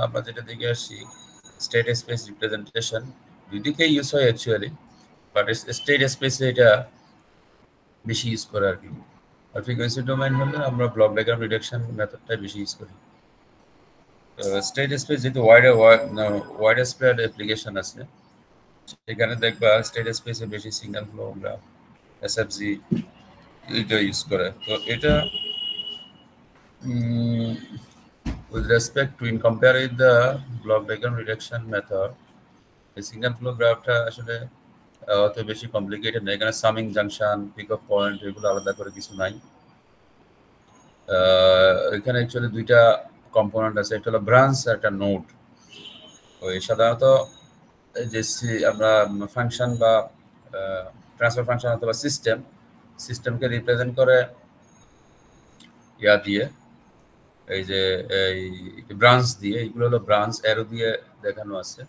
আমরা যেটা দেখে আসছি স্টেট স্পেস রিপ্রেজেন্টেশন দুই দিকেই ইউজ হয় অ্যাকচুয়ালি, বাট স্টেট স্পেসে এটা বেশি ইউজ করে আর কি। আর ফ্রিকোয়েন্সি ডোমেইন হলে আমরা ব্লক ডায়াগ্রাম রিডাকশন মেথডটাই বেশি ইউজ করি। স্টেট স্পেস যেহেতু ওয়াইড স্প্রেড অ্যাপ্লিকেশন আছে, সেখানে দেখবা স্টেট স্পেসে বেশি সিগন্যাল ফ্লো আমরা এসএফজি এটা ইউজ করে। তো এটা with respect to in compare with the block diagram reduction method, এই সিগন্যাল ফ্লো গ্রাফটা আসলে অত বেশি কমপ্লিকেটেড না। এখানে summing junction, pick up point এগুলো আলাদা করে কিছু নাই। এখানে অ্যাকচুয়ালি দুইটা কম্পোনেন্ট আছে, একটা হলো ব্রাঞ্চ আর একটা নোড। ওই সাধারণত যে আমরা ফাংশন বা ট্রান্সফার ফাংশন অথবা সিস্টেমকে রিপ্রেজেন্ট করে ইয়া দিয়ে, এই যে এই ব্রাঞ্চ দিয়ে, এগুলো হলো ব্রাঞ্চ অ্যারো দিয়ে দেখানো আছে।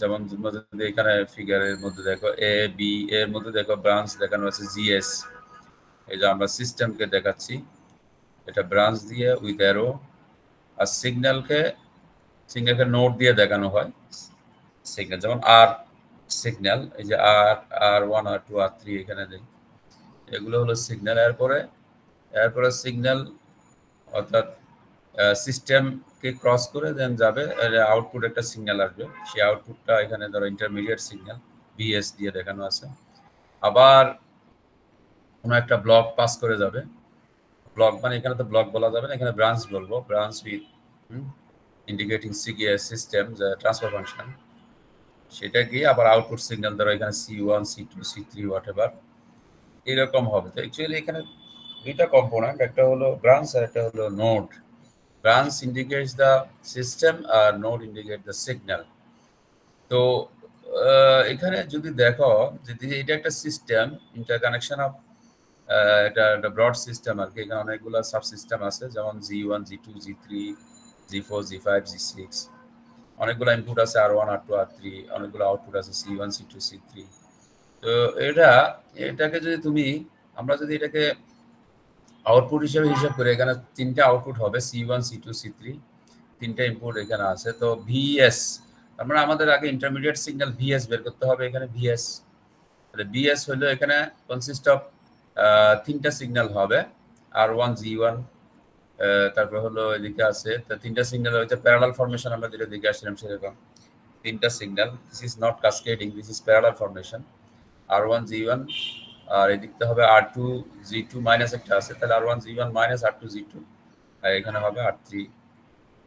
যেমন যদি এখানে ফিগারের মধ্যে দেখো এ বি এর মধ্যে দেখো ব্রাঞ্চ দেখানো আছে জিএস। এই যে আমরা সিস্টেমকে দেখাচ্ছি, এটা ব্রাঞ্চ দিয়ে উইথ অ্যারো, আর সিগন্যালকে নোড দিয়ে দেখানো হয়। সিগন্যাল যেমন আর সিগন্যাল, এই যে আর1 আর2 আর3 এখানে দেই, এগুলো হলো সিগন্যাল। এরপরে সিগন্যাল অর্থাৎ সিস্টেমকে ক্রস করে দেন যাবে, আউটপুট একটা সিগন্যাল আসবে, সেই আউটপুটটা এখানে ধরো ইন্টারমিডিয়েট সিগন্যাল বিএস দিয়ে দেখানো আছে। আবার কোনো একটা ব্লক পাস করে যাবে, ব্লক মানে এখানে তো ব্লক বলা যাবে না, এখানে ব্রাঞ্চ বলবো, ব্রাঞ্চ উইথ ইন্ডিকেটিং সিস্টেম যে ট্রান্সফার ফাংশন, সেটা গিয়ে আবার আউটপুট সিগন্যাল ধরো এখানে C1 C2 C3 what ever এরকম হবে। তো অ্যাকচুয়ালি এখানে দুইটা কম্পোনেন্ট, একটা হলো ব্রাঞ্চ আর একটা হলো node. Branch indicates the system আর নোড ইন্ডিকেট দ্য সিগন্যাল। তো এখানে যদি দেখো যদি এটা একটা সিস্টেম, ইন্টারকানেকশন অফ এটা একটা ব্রড সিস্টেম আর কি। এখানে অনেকগুলো সাবসিস্টেম আছে, যেমন G1 G2 G3 G4 G5 G6, অনেকগুলো ইনপুট আছে R1 R2 R3, অনেকগুলো আউটপুট আছে C1 C2 C3। তো এটাকে যদি আমরা যদি এটাকে আউটপুট হিসেবে হিসাব করি, এখানে তিনটা আউটপুট হবে C1 C2 C3, তিনটা ইনপুট এখানে আছে। তো ভিএস, তার মানে আমাদের আগে ইন্টারমিডিয়েট সিগন্যাল ভিএস বের করতে হবে। এখানে ভিএস, তাহলে ভিএস হলো এখানে কনসিস্ট অফ তিনটা সিগন্যাল হবে, R1 G1, তারপর হলো এদিকে আছে তিনটা সিগন্যাল হচ্ছে প্যারালাল ফরমেশন, আমরা যেটা দিকে আসছিলাম সেরকম তিনটা signal. This is not cascading, this is parallel formation, R1 G1, আর এদিকতে হবে R2 G2 মাইনাস একটা আছে, তাহলে R1 G1 minus R2 G2, আর এখানে হবে R3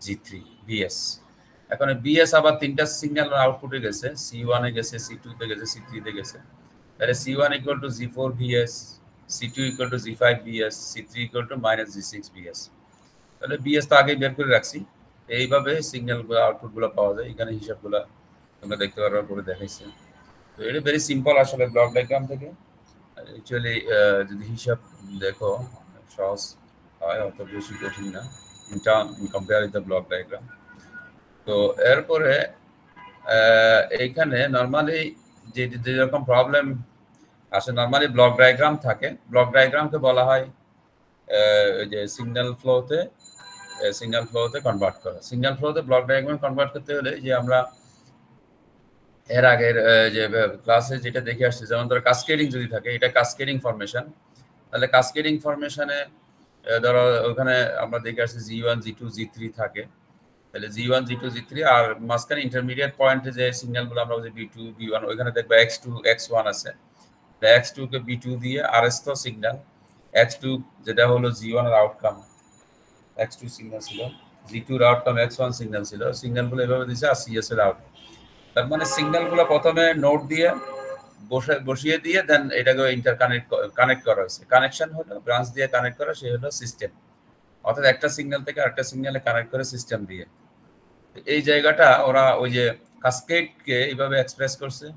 G3 বিএস। এখন বিএস আবার তিনটা সিগন্যাল আউটপুটে গেছে, C1 এ গেছে, C2 তে গেছে, C3 তে গেছে, তাহলে C1 equal to G4 BS, C2 equal to G5 BS, C3 equal to minus G6 BS. তাহলে বিএস তো আগেই বের করে রাখছি। এইভাবে সিগন্যালগুলো আউটপুটগুলো পাওয়া যায়। এখানে হিসাবগুলো তোমরা দেখতে পারবে, করে দেখাইছে। তো এটা ভেরি সিম্পল আসলে ব্লক ডায়াগ্রাম থেকে। অ্যাকচুয়ালি যদি হিসাব দেখো সহজ হয়, অত বেশি কঠিন না in compare with the block diagram. তো এরপরে এইখানে নর্মালি যেরকম প্রবলেম আসে, নর্মালি ব্লক ডায়াগ্রাম থাকে, ব্লক ডায়াগ্রামকে বলা হয় ওই যে সিগন্যাল ফ্লোতে কনভার্ট করা। সিগন্যাল ফ্লোতে ব্লক ডায়াগ্রাম কনভার্ট করতে হলে যে আমরা এর আগের যে ক্লাসে যেটা দেখে আসছি, যেমন ধরো কাসকেডিং যদি থাকে, এটা কাসকেডিং ফরমেশন, তাহলে কাসকেডিং ফরমেশনে ধরো ওখানে আমরা দেখে আসছি G1 G2 G3 থাকে, তাহলে G1 G2 G3 আর মাঝখানে ইন্টারমিডিয়েট পয়েন্টে যে সিগন্যালগুলো আমরা বলছি B2 B1, ওইখানে দেখবে X2 X1 আছে, X2 কে B2 দিয়ে RS তো সিগন্যাল, X2 যেটা হলো G1 এর আউটকাম, X2 সিগন্যাল ছিল, G2 এর আউটকাম X1 সিগন্যাল ছিল, সিগন্যালগুলো এভাবে দিয়েছে, আর CS এর আউটকাম। তার মানে সিগন্যালগুলো প্রথমে নোড দিয়ে বসিয়ে দিয়ে দেন এটাকে কানেক্ট করা হয়েছে। কানেকশন হলো ব্রাঞ্চ দিয়ে কানেক্ট করা, সে হলো সিস্টেম, অর্থাৎ একটা সিগন্যাল থেকে আরেকটা সিগন্যালে কানেক্ট করে সিস্টেম দিয়ে। এই জায়গাটা ওরা ওই যে কাসকেডকে এইভাবে এক্সপ্রেস করছে।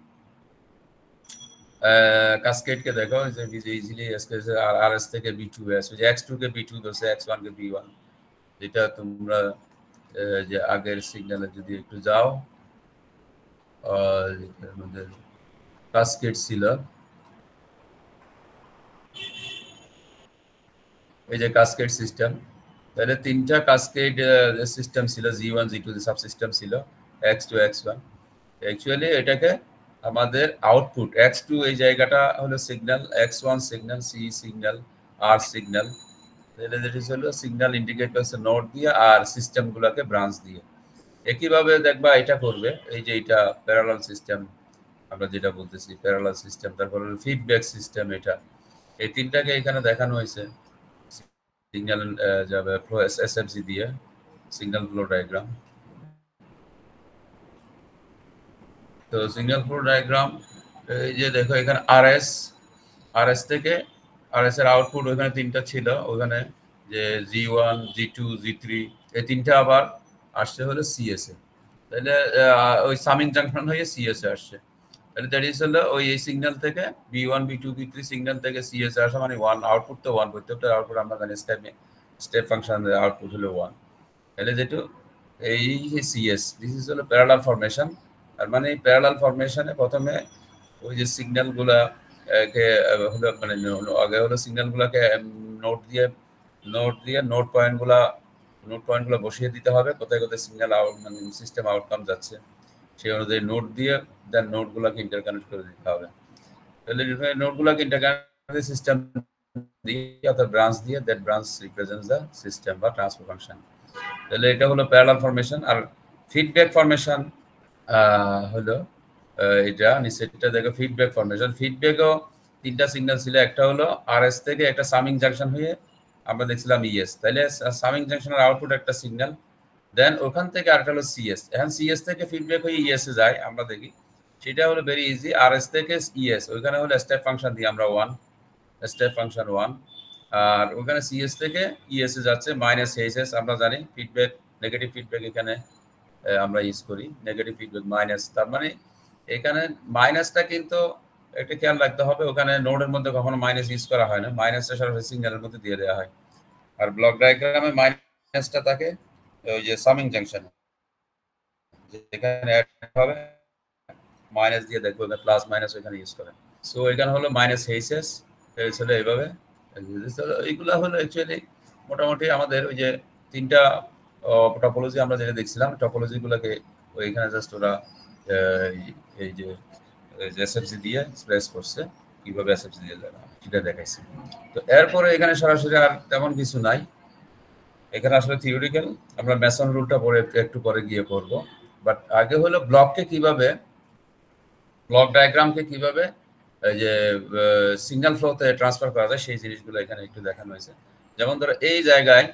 কাসকেডকে দেখো যে ইজিলি RS থেকে B2S, যে X2 কে B2 ধরছে, X1 কে B1, যেটা তোমরা যে আগের সিগন্যালে যদি একটু যাও, আমাদের কাসকেড ছিল, এই যে কাসকেড সিস্টেম, তাহলে তিনটা কাসকেড সিস্টেম ছিল, G1 G2 সাবসিস্টেম ছিল, X2 X1। অ্যাকচুয়ালি এটাকে আমাদের আউটপুট X2 এই জায়গাটা হলো signal, X1 signal, C signal, R signal. তাহলে যেটা হলো সিগন্যাল ইন্ডিকেট করছে নোড দিয়ে আর সিস্টেমগুলোকে ব্রাঞ্চ দিয়ে। একইভাবে দেখবা এটা করবে, এই যে এটা প্যারালাল সিস্টেম আমরা যেটা বলতেছি প্যারালাল সিস্টেম, তারপর ফিডব্যাক সিস্টেম, এটা এই তিনটাকে এখানে দেখানো হয়েছে সিগন্যাল যাবে ফ্লো এসএফজি দিয়ে, সিগন্যাল ফ্লো ডায়াগ্রাম। তো সিগন্যাল ফ্লো ডায়াগ্রাম এই যে দেখো এখানে আরএস থেকে আরএস এর আউটপুট ওখানে তিনটা ছিল, ওখানে যে G1 G2 G3 এই তিনটা আবার আসছে হলো সিএস এ। তাহলে ওই সামিং জাংশন হয়ে সিএস এ আসছে। তাহলে দ্যাট ইজ হলো ওই এই সিগন্যাল থেকে B1 B2 B3 সিগন্যাল থেকে সিএস এ আসা, মানে 1 আউটপুট তো 1, প্রত্যেকটা আউটপুট আমরা জানি স্টেপ ফাংশন আউটপুট হলো 1। তাহলে যেটা এই সিএস দিস ইজ হলো প্যারালাল ফরমেশন। আর মানে এই প্যারালাল ফরমেশনে প্রথমে ওই যে সিগন্যালগুলা কে হলো মানে আগে হলো সিগন্যালগুলোকে নোট দিয়ে নোট পয়েন্টগুলো বসিয়ে দিতে হবে, কোথায় কোথায় সিগন্যাল আউট মানে সিস্টেম আউটকাম যাচ্ছে সেই অনুযায়ী নোট দিয়ে দেন নোটগুলোকে ইন্টারকানেক্ট করে দিতে হবে। তাহলে নোটগুলোকে ইন্টারকানেক্ট সিস্টেম দিয়ে অর্থাৎ ব্রাঞ্চ দিয়ে, that branch represents the system বা ট্রান্সফার ফাংশন। তাহলে এটা হলো প্যারালাল ফরমেশন। আর ফিডব্যাক ফরমেশন হলো এটা নিচেটা দেখো ফিডব্যাক ফরমেশন। ফিডব্যাকও তিনটা সিগন্যাল ছিল, একটা হলো আরএস থেকে একটা সামিং জাংশন হয়ে আমরা দেখছিলাম ইএস, তাহলে সামিং জাংশনের আউটপুট একটা সিগন্যাল, দেন ওখান থেকে আরেকটা হলো সিএস। এখন সিএস থেকে ফিডব্যাক হয়ে ইএস এ যায়, আমরা দেখি সেটা হলো ভেরি ইজি। আরএস থেকে ইএস ওইখানে হলো স্টেপ ফাংশন দিয়ে আমরা 1 স্টেপ ফাংশন 1, আর ওখানে সিএস থেকে ইএস এ যাচ্ছে মাইনাস এইচএস। আমরা জানি ফিডব্যাক নেগেটিভ ফিডব্যাক এখানে আমরা ইউজ করি, নেগেটিভ ফিডব্যাক মাইনাস। তার মানে এখানে মাইনাসটা কিন্তু একটা খেয়াল রাখতে হবে, ওখানে নোডের মধ্যে কখনো মাইনাস ইউজ করা হয় না, মাইনাসটা সরাসরি সিগন্যালের মধ্যে দিয়ে দেওয়া হয়। আর ব্লক ডায়াগ্রামে মাইনাসটা থাকে ওই যে সামিং জাংশনে, যেখানে অ্যাড হবে মাইনাস দিয়ে দেখবো প্লাস মাইনাস ওইখানে ইউজ করে। সো এখানে হলো মাইনাস এইচএস ছিল এইভাবে। এইগুলো হলো অ্যাকচুয়ালি মোটামুটি আমাদের ওই যে তিনটা টপোলজি আমরা যেটা দেখছিলাম, টপোলজিগুলোকে ওইখানে জাস্ট ওরা এই যে এসএফজি দিয়ে এক্সপ্রেস করছে, কিভাবে এসএফজি দিয়ে যাবে সেটা দেখাইছে। তো এরপরে এখানে সরাসরি আর তেমন কিছু নাই, এখানে আসলে থিওরিক্যাল আমরা মেসন রুলটা পরে একটু পরে গিয়ে করব। বাট আগে হলো ব্লককে কিভাবে, ব্লক ডায়াগ্রামকে কিভাবে এই যে সিগন্যাল ফ্লোতে ট্রান্সফার করা যায় সেই জিনিসগুলো এখানে একটু দেখানো হয়েছে। যেমন ধরো এই জায়গায়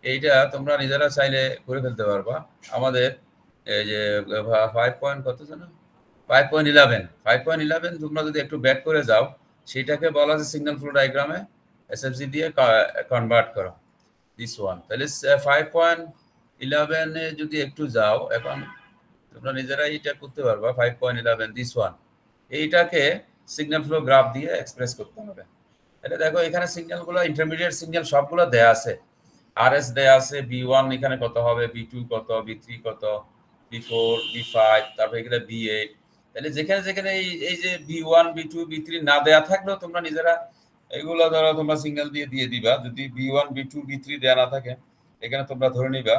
এইটা তোমরা নিজেরা চাইলে করে ফেলতে পারবা। আমাদের এই যে 5 কত জানো 5.11 তোমরা যদি একটু ব্যাক করে যাও, সেটাকে বলা আছে সিগন্যাল ফ্লো ডায়াগ্রামে এসএফজি দিয়ে কনভার্ট করো দিস ওয়ান। তাহলে 5.11 এ যদি একটু যাও, এখন তোমরা নিজেরাই এটা করতে পারবা। 5.11 দিস ওয়ান, এইটাকে সিগন্যাল ফ্লো গ্রাফ দিয়ে এক্সপ্রেস করতে হবে। তাহলে দেখো এখানে সিগন্যালগুলো ইন্টারমিডিয়েট সিগন্যাল সবগুলো দেয়া আছে, আরএস দেয়া আছে, B1 এখানে কত হবে, B2 কত, B3 কত, B4 B5, তারপরে এখানে B8। তাহলে যেখানে যেখানে এই যে B1 B2 B3 না দেয়া থাকলেও তোমরা নিজেরা এগুলো ধরো তোমরা সিগন্যাল দিয়ে দিয়ে দিবা। যদি B1 B2 B3 দেয়া না থাকে, এখানে তোমরা ধরে নিবা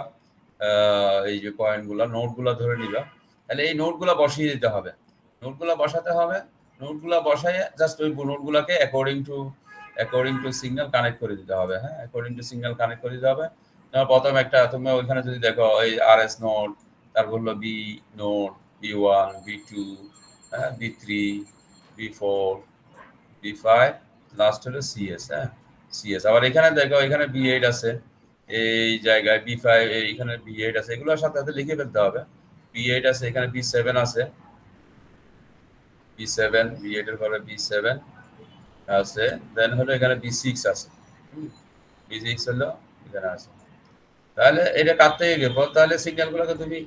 এই যে পয়েন্টগুলো নোটগুলো ধরে নিবা। তাহলে এই নোটগুলো বসিয়ে দিতে হবে, নোটগুলো বসাতে হবে, নোটগুলো বসায় জাস্ট ওই নোটগুলোকে অ্যাকর্ডিং টু সিগন্যাল কানেক্ট করে দিতে হবে। হ্যাঁ, অ্যাকর্ডিং টু সিগন্যাল কানেক্ট করে দিতে হবে। প্রথম একটা তোমরা ওইখানে যদি দেখো এই আরএস নোট, তারপর হলো B note, B1 B2, B3 B4 B5, last হলো সিএস। হ্যাঁ, সিএস। আবার এখানে দেখো এখানে B8 আছে, এই জায়গায় B5 এইখানে B8 আছে, এগুলোর সাথে সাথে লিখে ফেলতে হবে। B8 আছে, এখানে B7 আছে, B7 B8 এর পরে B7 আছে, দেন হলো এখানে B6 আছে, B6 হলো এখানে আছে। তাহলে এটা কাটতে গেলে তাহলে সিগন্যালগুলোকে তুমি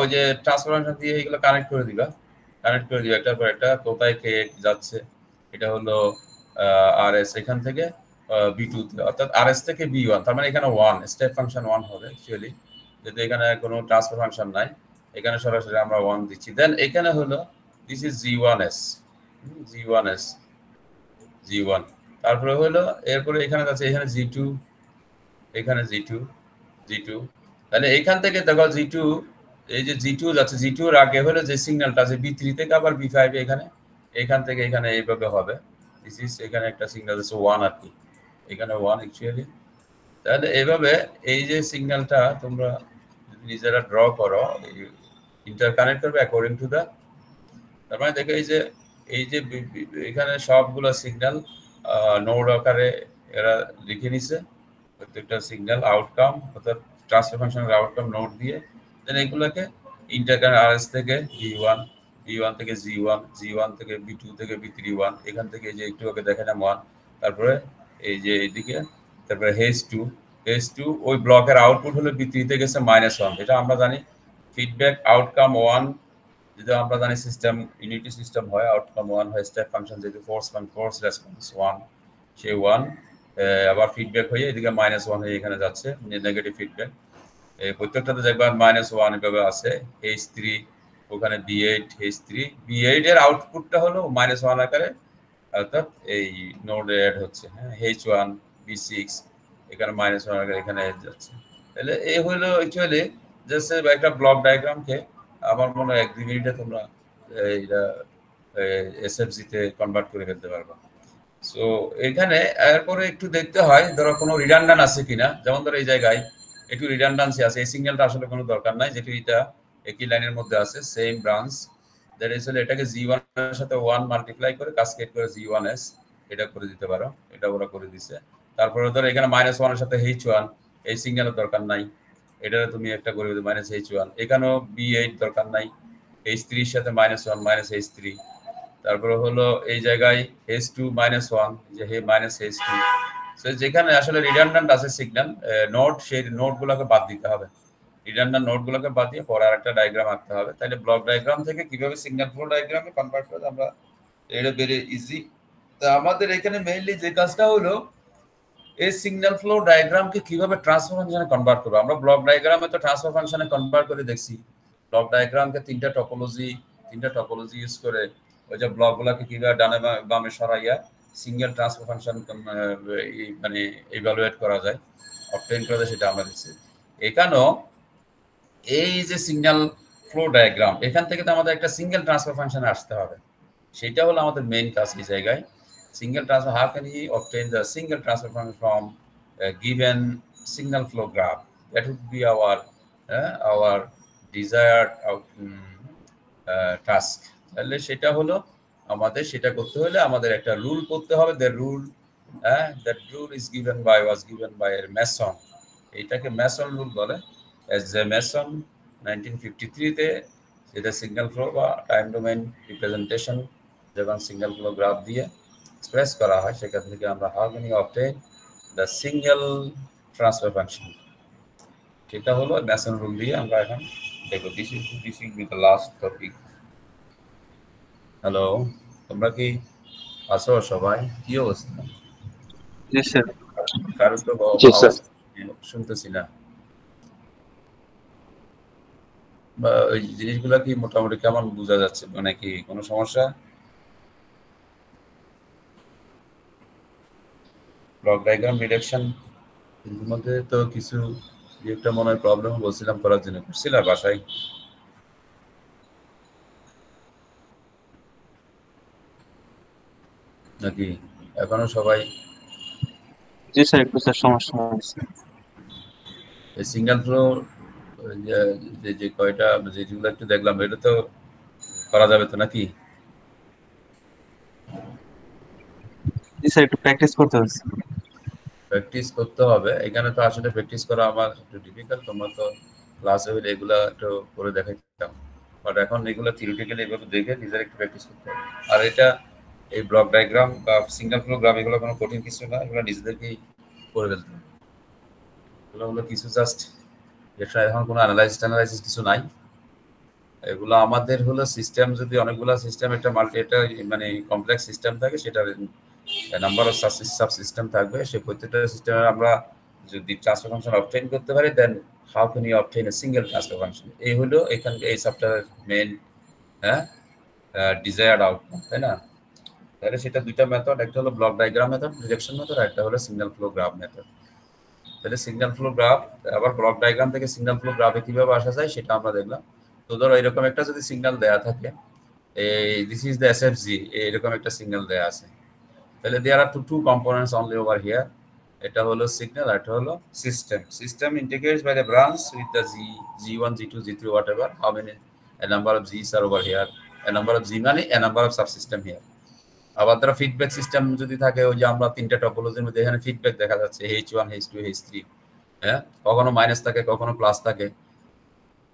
ওই যে ট্রান্সফরমেশন দিয়ে এইগুলো কানেক্ট করে দিবা, একটার পর একটা কোথায় কে যাচ্ছে। এটা হলো আরএস এখান থেকে B2 অর্থাৎ আরএস থেকে B1, তার মানে এখানে 1 স্টেপ ফাংশন 1 হবে অ্যাকচুয়ালি, যেহেতু এখানে কোনো ট্রান্সফার ফাংশন নাই, এখানে সরাসরি আমরা 1 দিচ্ছি। দেন এখানে হলো দিস ইজ G1, তারপরে হলো এরপরে এখানে আছে এখানে G2, এখানে G2, G2 তাহলে এইখান থেকে দেখো G2 এই যে G2 যাচ্ছে G2 এর আগে হলো যে সিগন্যালটা আছে B3 থেকে আবার B5 এখানে এখান থেকে এখানে এইভাবে হবে দিস ইজ এখানে একটা সিগন্যাল আছে 1 আর কি এখানে 1 অ্যাকচুয়ালি তাহলে এইভাবে এই যে সিগন্যালটা তোমরা নিজেরা ড্র করো ইন্টারকানেক্ট করবে অ্যাকর্ডিং টু দা তার মানে দেখো এই যে এখানে সবগুলো সিগন্যাল নোড আকারে এরা লিখে নিছে প্রত্যেকটা সিগন্যাল আউটকাম অর্থাৎ ট্রান্সফার ফাংশনের আউটকাম নোড দিয়ে দেন এগুলোকে ইন্টারকানেক্ট আরএস থেকে V1 V1 থেকে G1 G1 থেকে B2 থেকে B3 1 এখান থেকে এই যে একটু আগে দেখালাম 1 তারপরে এই যে এইদিকে তারপরে H2 ওই ব্লকের আউটপুট হলো B3 থেকে গেছে -1 এটা আমরা জানি ফিডব্যাক আউটকাম 1 যদি আমরা জানি সিস্টেম ইউনিটি সিস্টেম হয় আউটকাম 1 হয় স্টেপ ফাংশন যেহেতু ফোর্স রেসপন্স 1 সেই 1 আবার ফিডব্যাক হয়ে এদিকে -1 হয়ে এখানে যাচ্ছে নেগেটিভ ফিডব্যাক এই প্রত্যেকটাতে দেখবা -1 এভাবে আছে H3 ওখানে B8 H3 B8 এর আউটপুটটা হলো -1 আকারে অর্থাৎ এই নোডে অ্যাড হচ্ছে হ্যাঁ H1 B6 এখানে -1 আকারে এখানে যাচ্ছে তাহলে এই হলো অ্যাকচুয়ালি জাস্ট একটা ব্লক ডায়াগ্রামকে আমার মনে হয় 1-2 মিনিটে তোমরা এইটা এসএফজি তে কনভার্ট করে ফেলতে পারবা সো এখানে এরপরে একটু দেখতে হয় ধরো কোনো রিডান্ডান্ট আছে কিনা যেমন ধরো এই জায়গায় একটু রিডান্ডান্সি আছে এই সিগন্যালটা আসলে কোনো দরকার নাই যেটা এটা একই লাইনের মধ্যে আছে সেম ব্রাঞ্চ দ্যাট ইজ এটাকে G1 এর সাথে 1 মাল্টিপ্লাই করে কাসকেড করে G1s এটা করে দিতে পারো এটা ওরা করে দিছে তারপরে ধরো এখানে -1 এর সাথে H1 এই সিগন্যালের দরকার নাই এটা তুমি একটা করে দিও -H1 এখানেও B8 দরকার নাই H3 এর সাথে -1 -H3 তারপরে হলো এই জায়গায় H2 -1 যে হে -H2 সো যেখানে আসলে রিডান্ডান্ট আছে সিগন্যাল নোড সেই নোডগুলোকে বাদ দিতে হবে রিডান্ডান্ট নোডগুলোকে বাদ দিয়ে পরে আরেকটা ডায়াগ্রাম আঁকতে হবে তাহলে ব্লক ডায়াগ্রাম থেকে কিভাবে সিগন্যাল ফ্লো ডায়াগ্রামে কনভার্ট করতে আমরা এটা ভেরি ইজি তো আমাদের এখানে মেইনলি যে কাজটা হলো এই সিগন্যাল ফ্লো ডায়াগ্রামকে কিভাবে ট্রান্সফার ফাংশনে কনভার্ট করব আমরা ব্লক ডায়াগ্রামে তো ট্রান্সফার ফাংশনে কনভার্ট করে দেখছি ব্লক ডায়াগ্রামকে তিনটা টপোলজি ইউজ করে ওই যে ব্লকগুলোকে কিভাবে ডানে বামে সরাইয়া সিঙ্গেল ট্রান্সফার ফাংশন মানে ইভালুয়েট করা যায় অবটেইন করা যায় সেটা আমরা দেখছি এখানেও এই যে সিগন্যাল ফ্লো ডায়াগ্রাম এখান থেকে তো আমাদের একটা সিঙ্গেল ট্রান্সফার ফাংশনে আসতে হবে সেটা হলো আমাদের মেইন কাজ এই জায়গায় single transfer how can he obtain the single transfer function from a given signal flow graph that would be our desired task তাহলে সেটা হলো আমাদের সেটা করতে হলে আমাদের একটা রুল করতে হবে the rule that rule is was given by Mason এটাকে Mason রুল বলে as a Mason 1953 তে যেটা সিগন্যাল ফ্লো বা টাইম ডোমেইন রিপ্রেজেন্টেশন যখন সিগন্যাল ফ্লো গ্রাফ দিয়ে এক্সপ্রেস করা হয় সেখান থেকে আমরা how can you obtain the single transfer function সেটা হলো ম্যাসন রুল দিয়ে আমরা এখন দেখব this is the last topic hello তোমরা কি আছো সবাই কি অবস্থা জি স্যার কারো তো শুনতেছি না বা ওই জিনিসগুলো কি মোটামুটি কেমন বোঝা যাচ্ছে মানে কি কোনো সমস্যা ব্লক ডায়াগ্রাম রিডাকশন এর মধ্যে তো কিছু একটা মনে হয় প্রবলেম বলছিলাম করার জন্য করছিলাম বাসায় নাকি এখনো সবাই জি স্যার একটু স্যার সমস্যা হচ্ছে এই সিঙ্গেল ফ্লো যে কয়টা যেগুলো একটু দেখলাম এটা তো করা যাবে তো নাকি জি স্যার একটু প্র্যাকটিস করতে হবে প্র্যাকটিস করতে হবে এখানে তো আসলে প্র্যাকটিস করা আমার একটু ডিফিকাল্ট তোমরা তো ক্লাসে হলে এগুলো একটু করে দেখাইতাম বাট এখন এগুলো থিওরিটিক্যালি এভাবে দেখে নিজের একটু প্র্যাকটিস করতে হবে আর এটা এই ব্লক ডায়াগ্রাম বা সিঙ্গেল ফ্লো গ্রাফ এগুলো কোনো কঠিন কিছু না এগুলো নিজেদেরকেই করে ফেলতে হবে এগুলো হলো কিছু জাস্ট এখন কোনো অ্যানালাইসিস কিছু নাই এগুলো আমাদের হলো সিস্টেম যদি অনেকগুলো সিস্টেম একটা মানে কমপ্লেক্স সিস্টেম থাকে সেটার নাম্বার অফ সাব সিস্টেম থাকবে সেই প্রত্যেকটা সিস্টেমে আমরা যদি ট্রান্সফার ফাংশন অবটেইন করতে পারি then how can you obtain a single transfer function এই হলো এখানে এই সফটওয়্যারের মেইন ডিজায়ার্ড আউটকাম তাই না তাহলে সেটা দুইটা মেথড একটা হলো block diagram method reduction method আর একটা হলো সিগন্যাল ফ্লো গ্রাফ মেথড তাহলে সিগন্যাল ফ্লো গ্রাফ আবার ব্লক ডায়াগ্রাম থেকে সিগন্যাল ফ্লো গ্রাফে কিভাবে আসা যায় সেটা আমরা দেখলাম। তো ধরো এরকম একটা যদি সিগন্যাল দেয়া থাকে, এই দিস ইজ দ্য এসএফজি, এরকম একটা সিগন্যাল দেয়া আছে, তাহলে there are two components only over here. এটা হলো সিগন্যাল, এটা হলো system. System integrates by the branch with the G1, G2, G3, whatever, how many a number of G's are over here, a number of G মানে a number of subsystem here. আবার ধরো feedback system যদি থাকে, ওই যে আমরা তিনটা টপোলজির মধ্যে এখানে ফিডব্যাক দেখা যাচ্ছে H1, H2, H3, হ্যাঁ, কখনো মাইনাস থাকে কখনো প্লাস থাকে,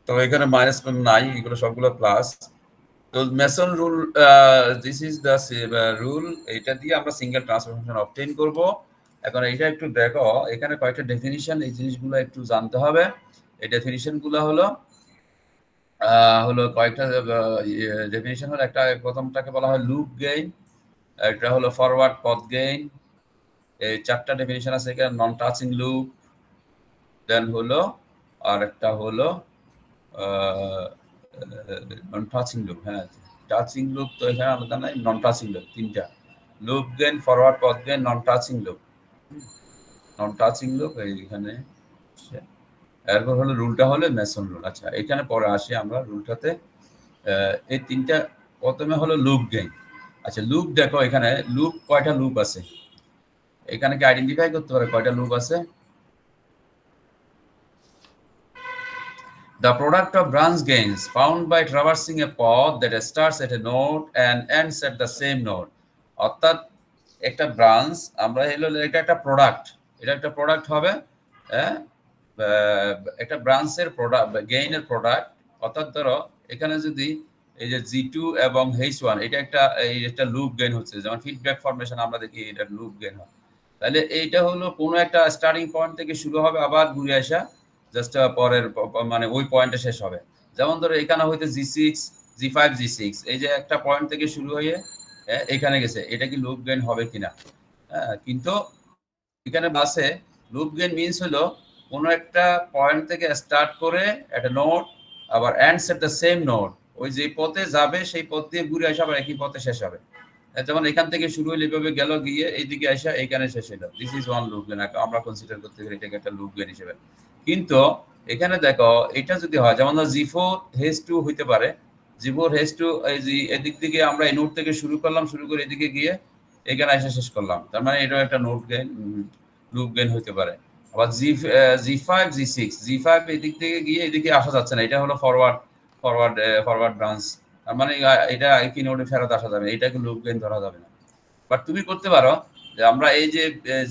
তো এখানে মাইনাস নাই, এগুলো সবগুলো প্লাস। তো Mason rule, this is the rule, এটা দিয়ে আমরা সিঙ্গেল ট্রান্সফার ফাংশন অবটেইন করব। এখন এটা একটু দেখো, এখানে কয়েকটা ডেফিনিশন, এই জিনিসগুলো একটু জানতে হবে। এই ডেফিনিশনগুলো হলো কয়েকটা ডেফিনিশন হলো, একটা প্রথমটাকে বলা হয় লুপ গেইন, একটা হলো ফরওয়ার্ড পথ গেইন, এই চারটা ডেফিনিশন আছে এখানে, নন টাচিং লুপ, দেন হলো আর একটা হলো নন টাচিং লুপ। হ্যাঁ, টাচিং লুপ তো এখানে আলাদা নাই, নন টাচিং লুপ তিনটা, loop gain, forward path gain, non touching loop. Non touching loop এইখানে, এরপর হলো রুলটা হলো মেসন রুল। আচ্ছা, এখানে পরে আসি আমরা রুলটাতে। এই তিনটা, প্রথমে হলো লুপ গেইন। আচ্ছা, লুপ দেখো এখানে লুপ কয়টা লুপ আছে, এখানে কি আইডেন্টিফাই করতে পারে কয়টা লুপ আছে? The product of branch gains found by traversing a path that starts at a node and ends at the same node. অর্থাৎ একটা ব্রাঞ্চ, আমরা হলো এটা একটা প্রোডাক্ট, এটা একটা প্রোডাক্ট হবে, হ্যাঁ, একটা ব্রাঞ্চের প্রোডাক্ট, গেইনের প্রোডাক্ট। অর্থাৎ ধরো এখানে যদি এই যে G2 এবং H1, এটা একটা লুপ গেইন হচ্ছে, যেমন ফিডব্যাক ফরমেশন আমরা দেখি এটা লুপ গেইন হয়। তাহলে এইটা হলো কোনো একটা স্টার্টিং পয়েন্ট থেকে শুরু হবে, আবার ঘুরে আসা জাস্ট পরের মানে ওই পয়েন্টে শেষ হবে। যেমন ধরো এখানে হয়তো G6, G5, G6, এই যে একটা পয়েন্ট থেকে শুরু হয়ে এখানে গেছে, এটা কি লুপ গেইন হবে কিনা? হ্যাঁ, কিন্তু এখানে বাসে লুপ গেইন মিনস হলো কোনো একটা পয়েন্ট থেকে স্টার্ট করে একটা নোড, আবার ends at the same node, ওই যে পথে যাবে সেই পথ দিয়ে ঘুরে আসা আবার একই পথে শেষ হবে। যেমন এখান থেকে শুরু হলে এভাবে গেল, গিয়ে এইদিকে আসা এখানে শেষ হলো, this is one loop gain, আমরা কনসিডার করতে পারি এটাকে একটা লুপ গেইন হিসেবে। কিন্তু এখানে দেখো এটা যদি হয়, যেমন G4 H2 হইতে পারে, G4 H2 এই যে এদিক থেকে আমরা এই নোড থেকে শুরু করলাম, শুরু করে এদিকে গিয়ে এখানে এসে শেষ করলাম, তার মানে এটাও একটা নোড গেইন, লুপ গেইন হইতে পারে। আবার G5 G6, G5 এদিক থেকে গিয়ে এদিকে আসা যাচ্ছে না, এটা হলো ফরওয়ার্ড ব্রাঞ্চ, মানে এটা একই নোডে ফেরত আসা যাবে, এটাকে লুপ গেইন ধরা যাবে না। বাট তুমি করতে পারো যে আমরা এই যে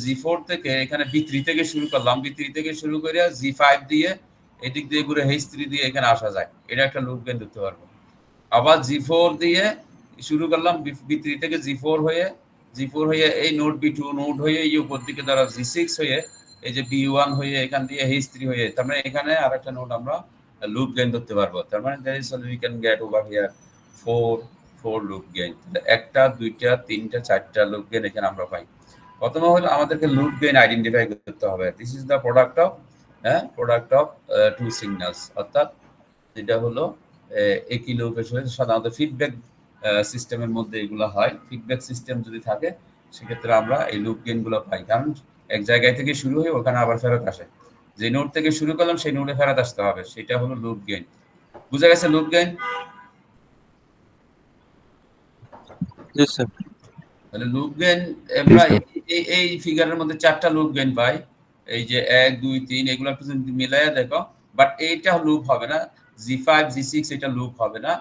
G4 থেকে এখানে B3 থেকে শুরু করলাম, B3 থেকে শুরু করে G5 দিয়ে এদিক দিয়ে ঘুরে H3 দিয়ে এখানে আসা যায়, এটা একটা লুপ গেইন ধরতে পারবো। আবার G4 দিয়ে শুরু করলাম, B3 থেকে G4 হয়ে এই নোড B2 নোড হয়ে এই উপর দিকে দ্বারা G6 হয়ে এই যে B1 হয়ে এখান দিয়ে H3 হয়ে, তার মানে এখানে আরেকটা নোড আমরা লুপ গেইন ধরতে পারবো। তার মানে that is we can get over here four loop gain. একটা, দুইটা, তিনটা, চারটা লুপ গেইন এখানে আমরা পাই। প্রথমে হলো আমাদেরকে লুপ গেইন আইডেন্টিফাই করতে হবে। This is the product of two signals, অর্থাৎ যেটা হলো একই লুপের সাথে সাধারণত ফিডব্যাক সিস্টেমের মধ্যে এগুলো হয়। ফিডব্যাক সিস্টেম যদি থাকে সেক্ষেত্রে আমরা এই লুপ গেইনগুলো পাই, কারণ এক জায়গায় থেকে শুরু হয়ে ওখানে আবার ফেরত আসে, যে নোড থেকে শুরু করলাম সেই নোডে ফেরত আসতে হবে, সেটা হলো লুপ গেইন। বুঝা গেছে লুপ গেইন? জি স্যার। তাহলে লুপ গেইন আমরা এই ফিগারের মধ্যে চারটা লুপ গেইন পাই, এই যে 1 2 3 এগুলো একটু মিলাইয়া দেখো, বাট এইটা লুপ হবে না, G5 G6 এটা লুপ হবে না,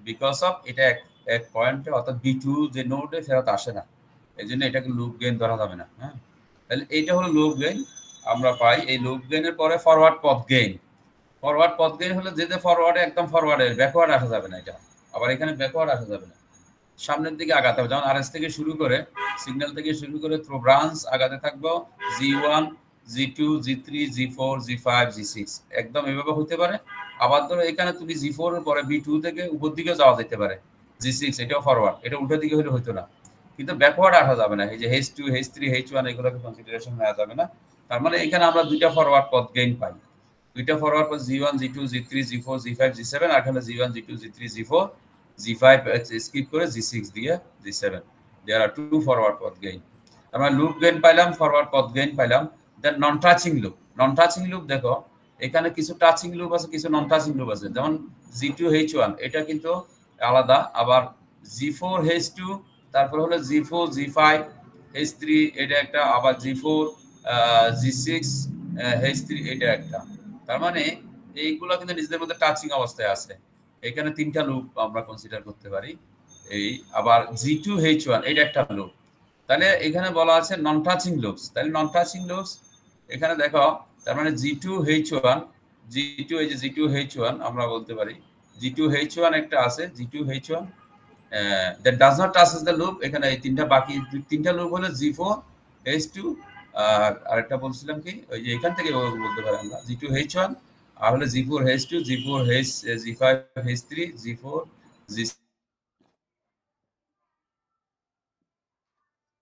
বিকজ অফ এটা এক পয়েন্টে অর্থাৎ B2 যে নোডে ফেরত আসে না, এইজন্য এটাকে লুপ গেইন ধরা যাবে না। হ্যাঁ, তাহলে এইটা হলো লুপ গেইন আমরা পাই। এই লুপ গেইনের পরে ফরওয়ার্ড পথ গেইন হলো যেতে ফরওয়ার্ডে একদম ফরওয়ার্ডে, ব্যাকওয়ার্ড আসা যাবে না, এটা আবার এখানে ব্যাকওয়ার্ড আসা যাবে না, সামনের দিকে আগাতে হবে। যেমন আরএস থেকে শুরু করে সিগন্যাল থেকে শুরু করে থ্রু ব্রাঞ্চ আগাতে থাকবো, G1 G2 G3 G4 G5 G6 একদম এভাবে হতে পারে। আবার ধরো এখানে তুমি G4 এর পরে B2 থেকে উপর দিকে যাওয়া যেতে পারে, G6 এটাও ফরওয়ার্ড, এটা উল্টো দিকে হলে হতো না, কিন্তু ব্যাকওয়ার্ড আসা যাবে না। এই যে H2 H3 H1 এগুলোকে কনসিডারেশন নেওয়া যাবে না। তার মানে এখানে আমরা দুইটা ফরওয়ার্ড পথ গেইন পাই, দুইটা ফরওয়ার্ড পথ G1 G2 G3 G4 G5 G7, আর এখানে G1 G2 G3 G4 G5 skip করে G6 দিয়ে G7, there are two forward path gain. আমরা লুপ গেইন পাইলাম, ফরওয়ার্ড পথ গেইন পাইলাম। Then non touching loop. Non touching loop দেখো এখানে কিছু touching loop আছে, কিছু নন টাচিং লুপ আছে। যেমন G2H1 এটা কিন্তু আলাদা, আবার G4H2, তারপর হলো G4 G5H3 এটা একটা, আবার G4 G6H3 এটা একটা। তার মানে এইগুলো কিন্তু নিজেদের মধ্যে টাচিং অবস্থায় আছে। এখানে তিনটা লুপ আমরা কনসিডার করতে পারি। এই আবার G2H1 এটা একটা লুপ। তাহলে এখানে বলা আছে নন টাচিং লুপস। তাহলে নন টাচিং লুপস এখানে দেখো, তার মানে G2H1 এই যে G2H1 আমরা বলতে পারি G2H1 একটা আছে, G2H1 that does not touches the loop। এখানে এই তিনটা বাকি তিনটা লুপ হলো G4H2 আর আরেকটা বলছিলাম কি, ওই যে এখান থেকে বলতে পারি আমরা G2H1 আর হলো G4H2 G4H G5H3 G4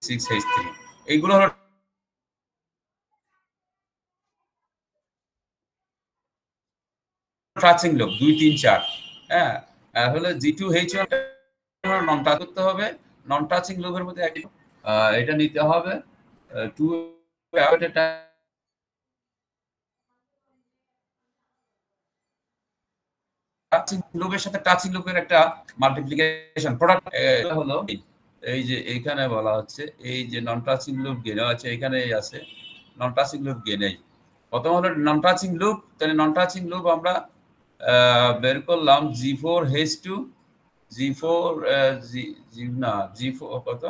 G6H3 এইগুলো হলো টাচিং লুপ 2 3 4। হ্যাঁ, হলো G2H1 নন টাচ করতে হবে। নন টাচিং লুপের মধ্যে এটা নিতে হবে 2 at a time। টাচিং লুপের সাথে টাচিং লুপের একটা মাল্টিপ্লিকেশন প্রোডাক্ট হলো এই যে এখানে বলা হচ্ছে এই যে নন টাচিং লুপ গেন আছে, এখানে আছে নন টাচিং লুপ গেন। এই প্রথম হলো নন টাচিং লুপ। তাহলে নন টাচিং লুপ আমরা বের করলাম G4H2 G4 না G4 কত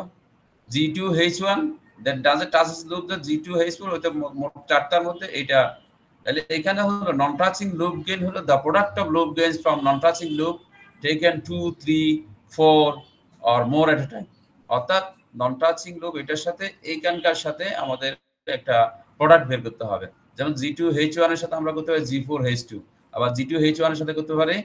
G2H1 that doesn't touches loop the G2H4 ওইটা মোট চারটার মধ্যে এটা। তাহলে এখানে হলো নন টাচিং লুপ গেইন হলো the product of loop gains from non touching loop taken 2 3 4 or more at a time। অর্থাৎ নন টাচিং লুপ এটার সাথে এইখানকার সাথে আমাদের একটা প্রোডাক্ট বের করতে হবে। যেমন G2H1 এর সাথে আমরা করতে পারি G4H2, আবার G2H1 এর সাথে করতে পারি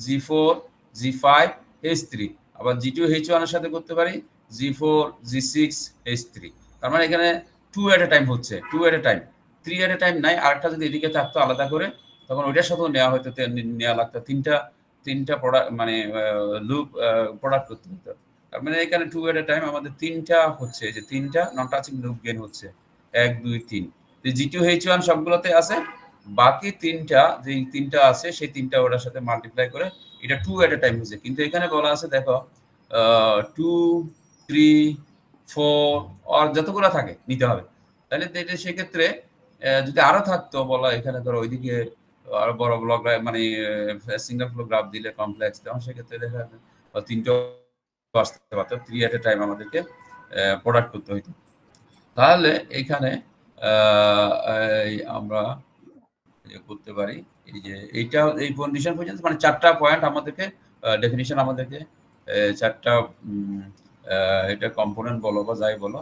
G4 G5H3, আবার G2H1 এর সাথে করতে পারি G4 G6H3। তার মানে এখানে 2 at a time হচ্ছে, 2 at a time, 3 at a time নাই। আরেকটা যদি এদিকে থাকতো আলাদা করে তখন ওইটার সাথেও নেওয়া হতো, নেওয়া লাগতো তিনটা প্রোডাক্ট মানে লুপ প্রোডাক্ট করতে হতো। তার মানে এখানে 2 at a time আমাদের তিনটা হচ্ছে, যে তিনটা নন টাচিং লুপ গেইন হচ্ছে 1 2 3। G2H1 সবগুলোতে আছে, বাকি তিনটা যে তিনটা আছে সেই তিনটা ওটার সাথে মাল্টিপ্লাই করে এটা 2 at a time হচ্ছে। কিন্তু এখানে বলা আছে দেখো 2 3 4 আর যতগুলো থাকে নিতে হবে। তাহলে সেক্ষেত্রে যদি আরো থাকতো বলা, এখানে ধরো ওইদিকে আরো বড় ব্লক মানে সিঙ্গেল ফ্লো গ্রাফ দিলে কমপ্লেক্স, তখন সেক্ষেত্রে দেখা যাবে তিনটা আসতে পারতো, 3 at a time আমাদেরকে প্রোডাক্ট করতে হইতো। তাহলে এখানে আমরা করতে পারি এই যে এইটা এই কন্ডিশন পর্যন্ত মানে চারটা পয়েন্ট আমাদেরকে ডেফিনিশন আমাদেরকে চারটা এটা কম্পোনেন্ট বলো বা যাই বলো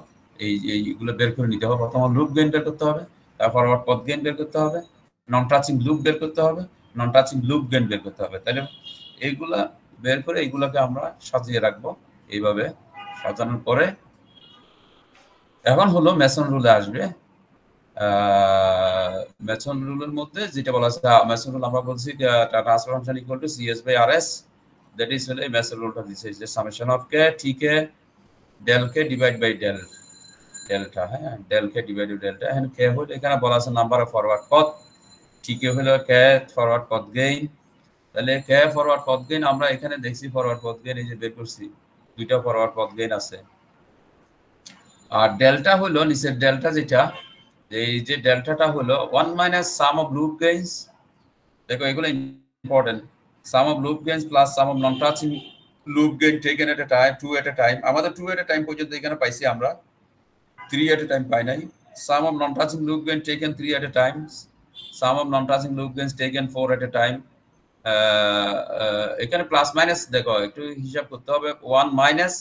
এইগুলো বের করে নিতে হবে। প্রথম লুপ গেইন বের করতে হবে, তারপর আবার পথ গেইন বের করতে হবে, নন টাচিং লুপ বের করতে হবে, নন টাচিং লুপ গেইন বের করতে হবে। তাহলে এইগুলা বের করে এইগুলোকে আমরা সাজিয়ে রাখবো। এইভাবে সাজানোর পরে এখন হলো মেসন রুলে আসবে। মেসন রুলের মধ্যে যেটা বলা আছে মেসন রুল আমরা বলছি transfer function equal to CS by RS, that is হলো মেসন রুলটা দিছে যে সামেশন অফ k ঠিক del k divide by delta. হ্যাঁ, del k divide by delta. এখানে k হলো এখানে বলা আছে নাম্বার অফ ফরওয়ার্ড পথ, ঠিক হলো k ফরওয়ার্ড পথ গেইন। তাহলে k ফরওয়ার্ড পথ গেইন আমরা এখানে দেখছি ফরওয়ার্ড পথ গেইন এই যে বের করছি, দুইটা ফরওয়ার্ড পথ গেইন আছে। আর ডেল্টা হলো নিচের ডেল্টা যেটা, এই যে ডেল্টাটা হলো 1 minus sum of loop gains. দেখো এগুলো important, some of loop gains plus some of non touching loop gain taken at a time 2 at a time। আমাদের 2 at a time পর্যন্ত এখানে পাইছি আমরা, 3 at a time পাই নাই। Sum of non touching loop gain taken 3 at a time, sum of non touching loop gains taken 4 at a time। এখানে plus minus দেখো একটু হিসাব করতে হবে, 1 minus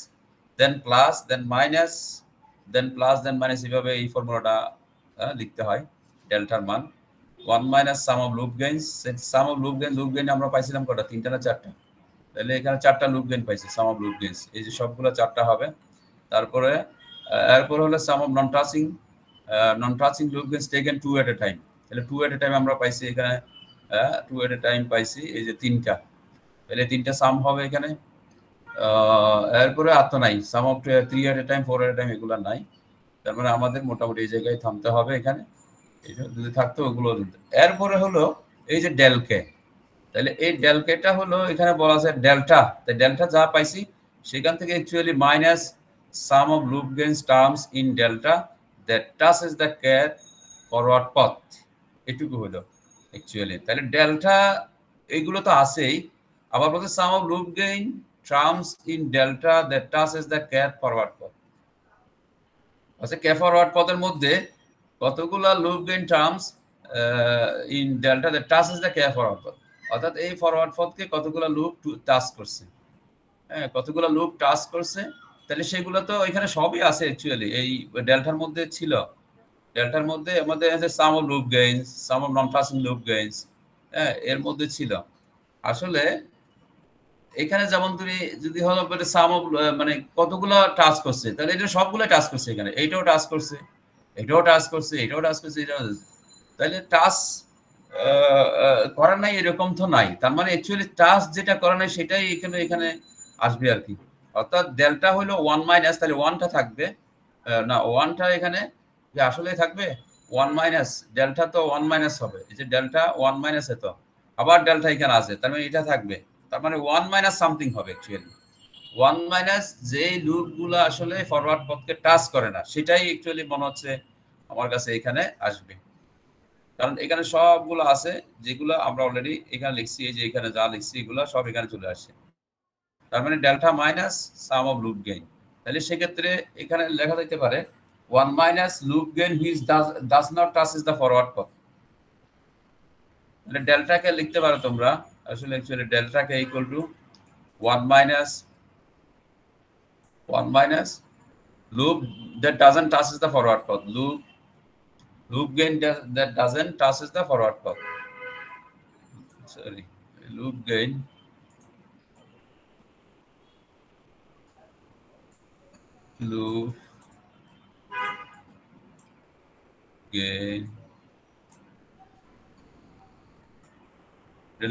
then plus then minus then plus then minus, এইভাবে এই ফর্মুলাটা লিখতে হয়। ডেল্টার মান 1 minus sum of loop gains, sum of loop gain আমরা পাইছিলাম কটা, তিনটা না চারটা? তাহলে এখানে চারটা লুপ গেইন পাইছি, সাম অফ লুপ গেইনস এই যে সবগুলো চারটা হবে। তারপরে এরপর হলো sum of non touching loop gains taken 2 at a time। তাহলে 2 at a time আমরা পাইছি এখানে 2 at a time পাইছি এই যে তিনটা। তাহলে তিনটা সাম হবে এখানে। এরপরে আর তো নাই sum of 3 at a time 4 at a time এগুলো নাই। তার মানে আমাদের মোটামুটি এই জায়গায় থামতে হবে এখানে। এটা যদি থাকতো ওগুলো এরপরে হলো এই যে ডেল কে, তাহলে এই ডেল কেটা হলো এখানে বলা আছে ডেল্টা, তাই ডেল্টা যা পাইছি সেখান থেকে actually minus sum of loop gains terms in delta that touches the kth forward পথ, এটুকু হলো অ্যাকচুয়ালি। তাহলে ডেল্টা এইগুলো তো আছেই, আবার বলতে sum of loop gain terms in delta that touches the kth forward path. আচ্ছা, কে ফরওয়ার্ড পথের মধ্যে কতগুলা loop gain terms in delta that touches the k forward path, অর্থাৎ এই ফরওয়ার্ড পথকে কতগুলা লুপ টাচ করছে, হ্যাঁ কতগুলা লুপ টাচ করছে, তাহলে সেগুলো তো এখানে সবই আছে অ্যাকচুয়ালি এই ডেল্টার মধ্যে ছিল। ডেল্টার মধ্যে আমাদের আছে sum of loop gains, sum of non touching loop gains, হ্যাঁ এর মধ্যে ছিল। আসলে এখানে যেমন তুমি যদি হলো সাম অফ মানে কতগুলো টাচ করছে, তাহলে এটা সবগুলো টাচ করছে, এখানে এইটাও টাচ করছে, এটাও টাচ করছে, এটাও টাচ করছে, এটাও, তাহলে টাচ করা নাই এরকম তো নাই, তার মানে অ্যাকচুয়ালি টাচ যেটা করা নাই সেটাই এখানে এখানে আসবে আর কি। অর্থাৎ ডেল্টা হলো 1 মাইনাস, তাহলে 1টা থাকবে না, 1টা এখানে যে আসলে থাকবে 1 মাইনাস, ডেল্টা তো 1 মাইনাস হবে, এই যে ডেল্টা 1 মাইনাস এত, আবার ডেল্টা এখানে আছে, তার মানে এটা থাকবে, তার মানে 1 মাইনাস সামথিং হবে অ্যাকচুয়ালি। 1 মাইনাস যে লুপগুলো আসলে ফরওয়ার্ড পথকে টাচ করে না সেটাই অ্যাকচুয়ালি মনে হচ্ছে আমার কাছে এখানে আসবে, কারণ এখানে সবগুলো আছে যেগুলো আমরা অলরেডি এখানে লিখছি, এই যে এখানে যা লিখছি এগুলো সব এখানে চলে আসে, তার মানে delta minus sum of loop gain. তাহলে সেক্ষেত্রে এখানে লেখা যেতে পারে 1 minus loop gain which does not touches the forward path. তাহলে ডেল্টাকে লিখতে পারো তোমরা আসলে অ্যাকচুয়ালি ডেল্টাকে equal to 1 minus loop that doesn't touches the forward path, loop gain that doesn't touches the forward path, sorry, loop gain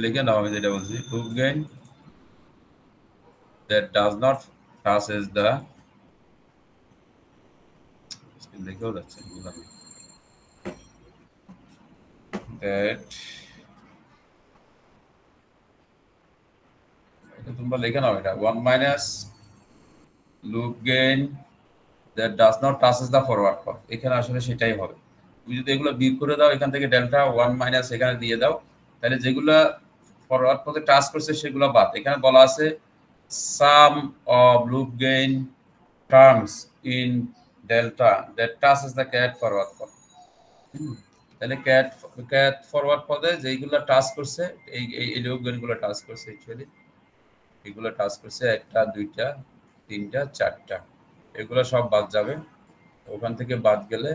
লিখে নাও, আমি যেটা বলছি loop gain that does not touches the, লিখেও যাচ্ছে that, তোমরা লিখে নাও এটা 1 minus loop gain that does not touches the forward path, এখানে আসলে সেটাই হবে। তুমি যদি এগুলো বিয়োগ করে দাও এখান থেকে ডেল্টা 1 মাইনাস এখানে দিয়ে দাও, তাহলে যেগুলো ফরওয়ার্ড পথে টাচ করছে সেগুলো বাদ। এখানে বলা আছে sum of loop gain terms in delta that touches the kth forward path, তাহলে ক্যাট ফরওয়ার্ড পথে যেগুলো টাচ করছে এই লুপ গেইনগুলো টাচ করছে অ্যাকচুয়ালি, এগুলো টাচ করছে 1টা 2টা 3টা 4টা, এগুলো সব বাদ যাবে, ওখান থেকে বাদ গেলে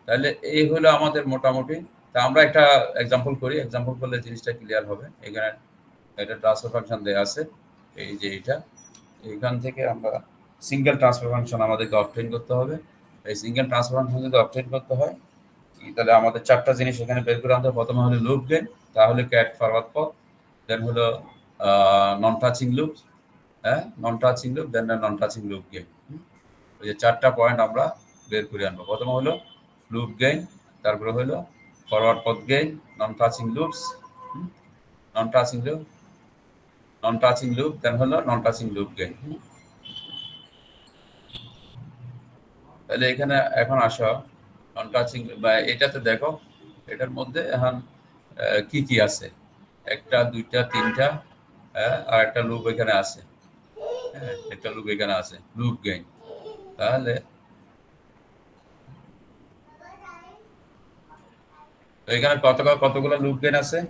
তাহলে এই হলো আমাদের মোটামুটি। তা আমরা একটা এক্সাম্পল করি, এক্সাম্পল করলে জিনিসটা ক্লিয়ার হবে। এখানে একটা ট্রান্সফার ফাংশন দেওয়া আছে, এই যে এইটা, এইখান থেকে আমরা সিঙ্গেল ট্রান্সফার ফাংশন আমাদেরকে অবটেইন করতে হবে। এই সিঙ্গেল ট্রান্সফার ফাংশন যদি অবটেইন করতে হয় তাহলে আমাদের 4টা জিনিস এখানে বের করে আনতে হবে। প্রথমে হলো লুপ গেইন, তাহলে ক্যাট ফরওয়ার্ড পথ, দেন হলো নন টাচিং লুপ, হ্যাঁ নন টাচিং লুপ, দেন নন টাচিং লুপ গেইন। ওই যে 4টা পয়েন্ট আমরা বের করে আনবো। প্রথমে হলো লুপ গেইন, তারপরে হলো forward path gain, non touching loops, non touching loop, then হলো নন টাচিং লুপ গেইন। তাহলে এখানে এখন আসো নন টাচিং বা এটাতে দেখো এটার মধ্যে এখন কি কি আছে, 1টা 2টা 3টা, আর একটা লুপ এখানে আছে, একটা লুপ এখানে আছে, লুপ গেইন। তাহলে এখানে কতগুলো লুপ গেইন আছে?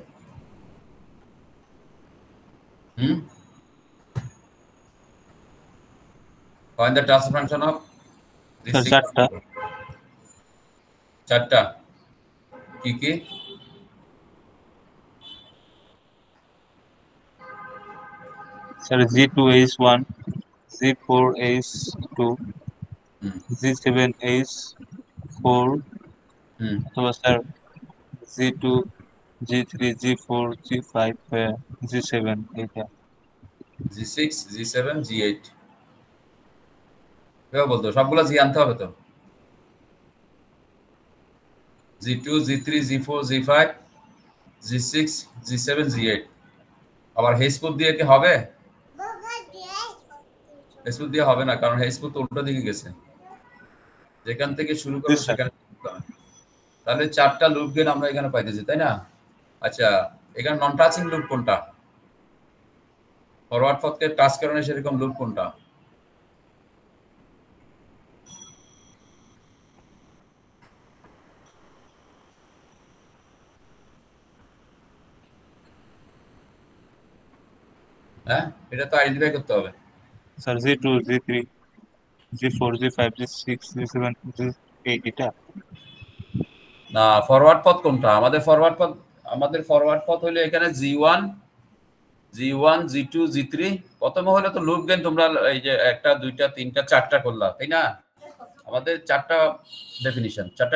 Find the transfer function of this Sir, 4টা 4টা কি কি? Sir, G2H1, G4H2, G7H4, অথবা sir G2, G3, G4, G5, G7 এইটা। G6, G7, G8 কেউ বলতো সবগুলো জি আনতে হবে তো? G2 G3 G4 G5 G6 G7 G8 আবার হেসপুট দিয়ে কি হবে? হেসপুট দিয়ে হবে না, কারণ হেসপুট তো উল্টো দিকে গেছে, যেখান থেকে শুরু করবো সেখানে। তাহলে 4টা লুপ গেইন আমরা এখানে পাইতেছি, তাই না? আচ্ছা, এখানে নন টাচিং লুপ কোনটা? ফরওয়ার্ড পথকে টাচ করে না সেরকম লুপ কোনটা? হ্যাঁ, এটা তো আইডেন্টিফাই করতে হবে। Sir G2 G3 G4 G5 G6 G7 G8 এটা না, ফরওয়ার্ড পথ কোনটা? আমাদের ফরওয়ার্ড পথ হলো এখানে G1 G2 G3। প্রথমে হলো তো লুপ গেইন, তোমরা এই যে 1টা 2টা 3টা 4টা করলা, তাই না? আমাদের 4টা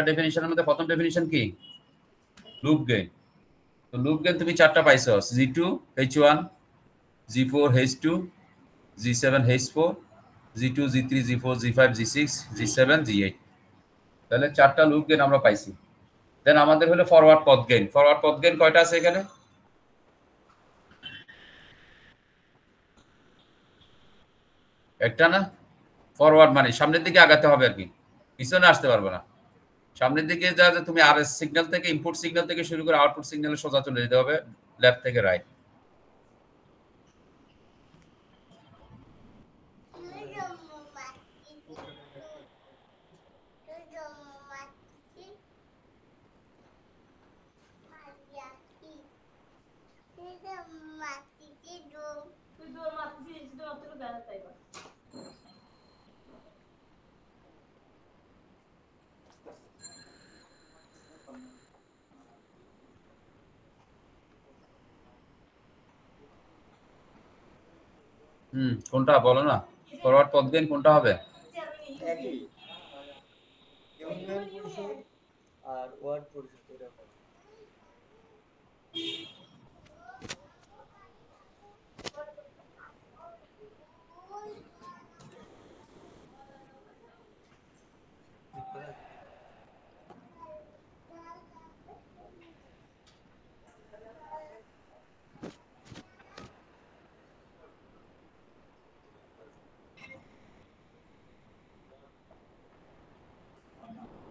ডেফিনিশনের মধ্যে প্রথম ডেফিনিশন কি? Loop gain. তো লুপ গেইন তুমি 4টা পাইছো, G2 H1 G4 H2 G7 H4 G2 G3 G4 G5 G6 G7 G8। তাহলে 4টা লুপ গেইন আমরা পাইছি। দেন আমাদের হলো forward path gain. Forward path gain কয়টা আছে এখানে? একটা না? ফরওয়ার্ড মানে সামনের দিকে আগাতে হবে আর কি, পিছনে আসতে পারবে না। সামনের দিকে যা তুমি আরএস সিগন্যাল থেকে, ইনপুট সিগন্যাল থেকে শুরু করে আউটপুট সিগন্যালে সোজা চলে যেতে হবে, লেফট থেকে রাইট। কোনটা বলো না? ফরওয়ার্ড পথ গেইন কোনটা হবে? একই ইউনিয়ন পরিষদ আর ওয়ার্ড পরিষদ এরকম।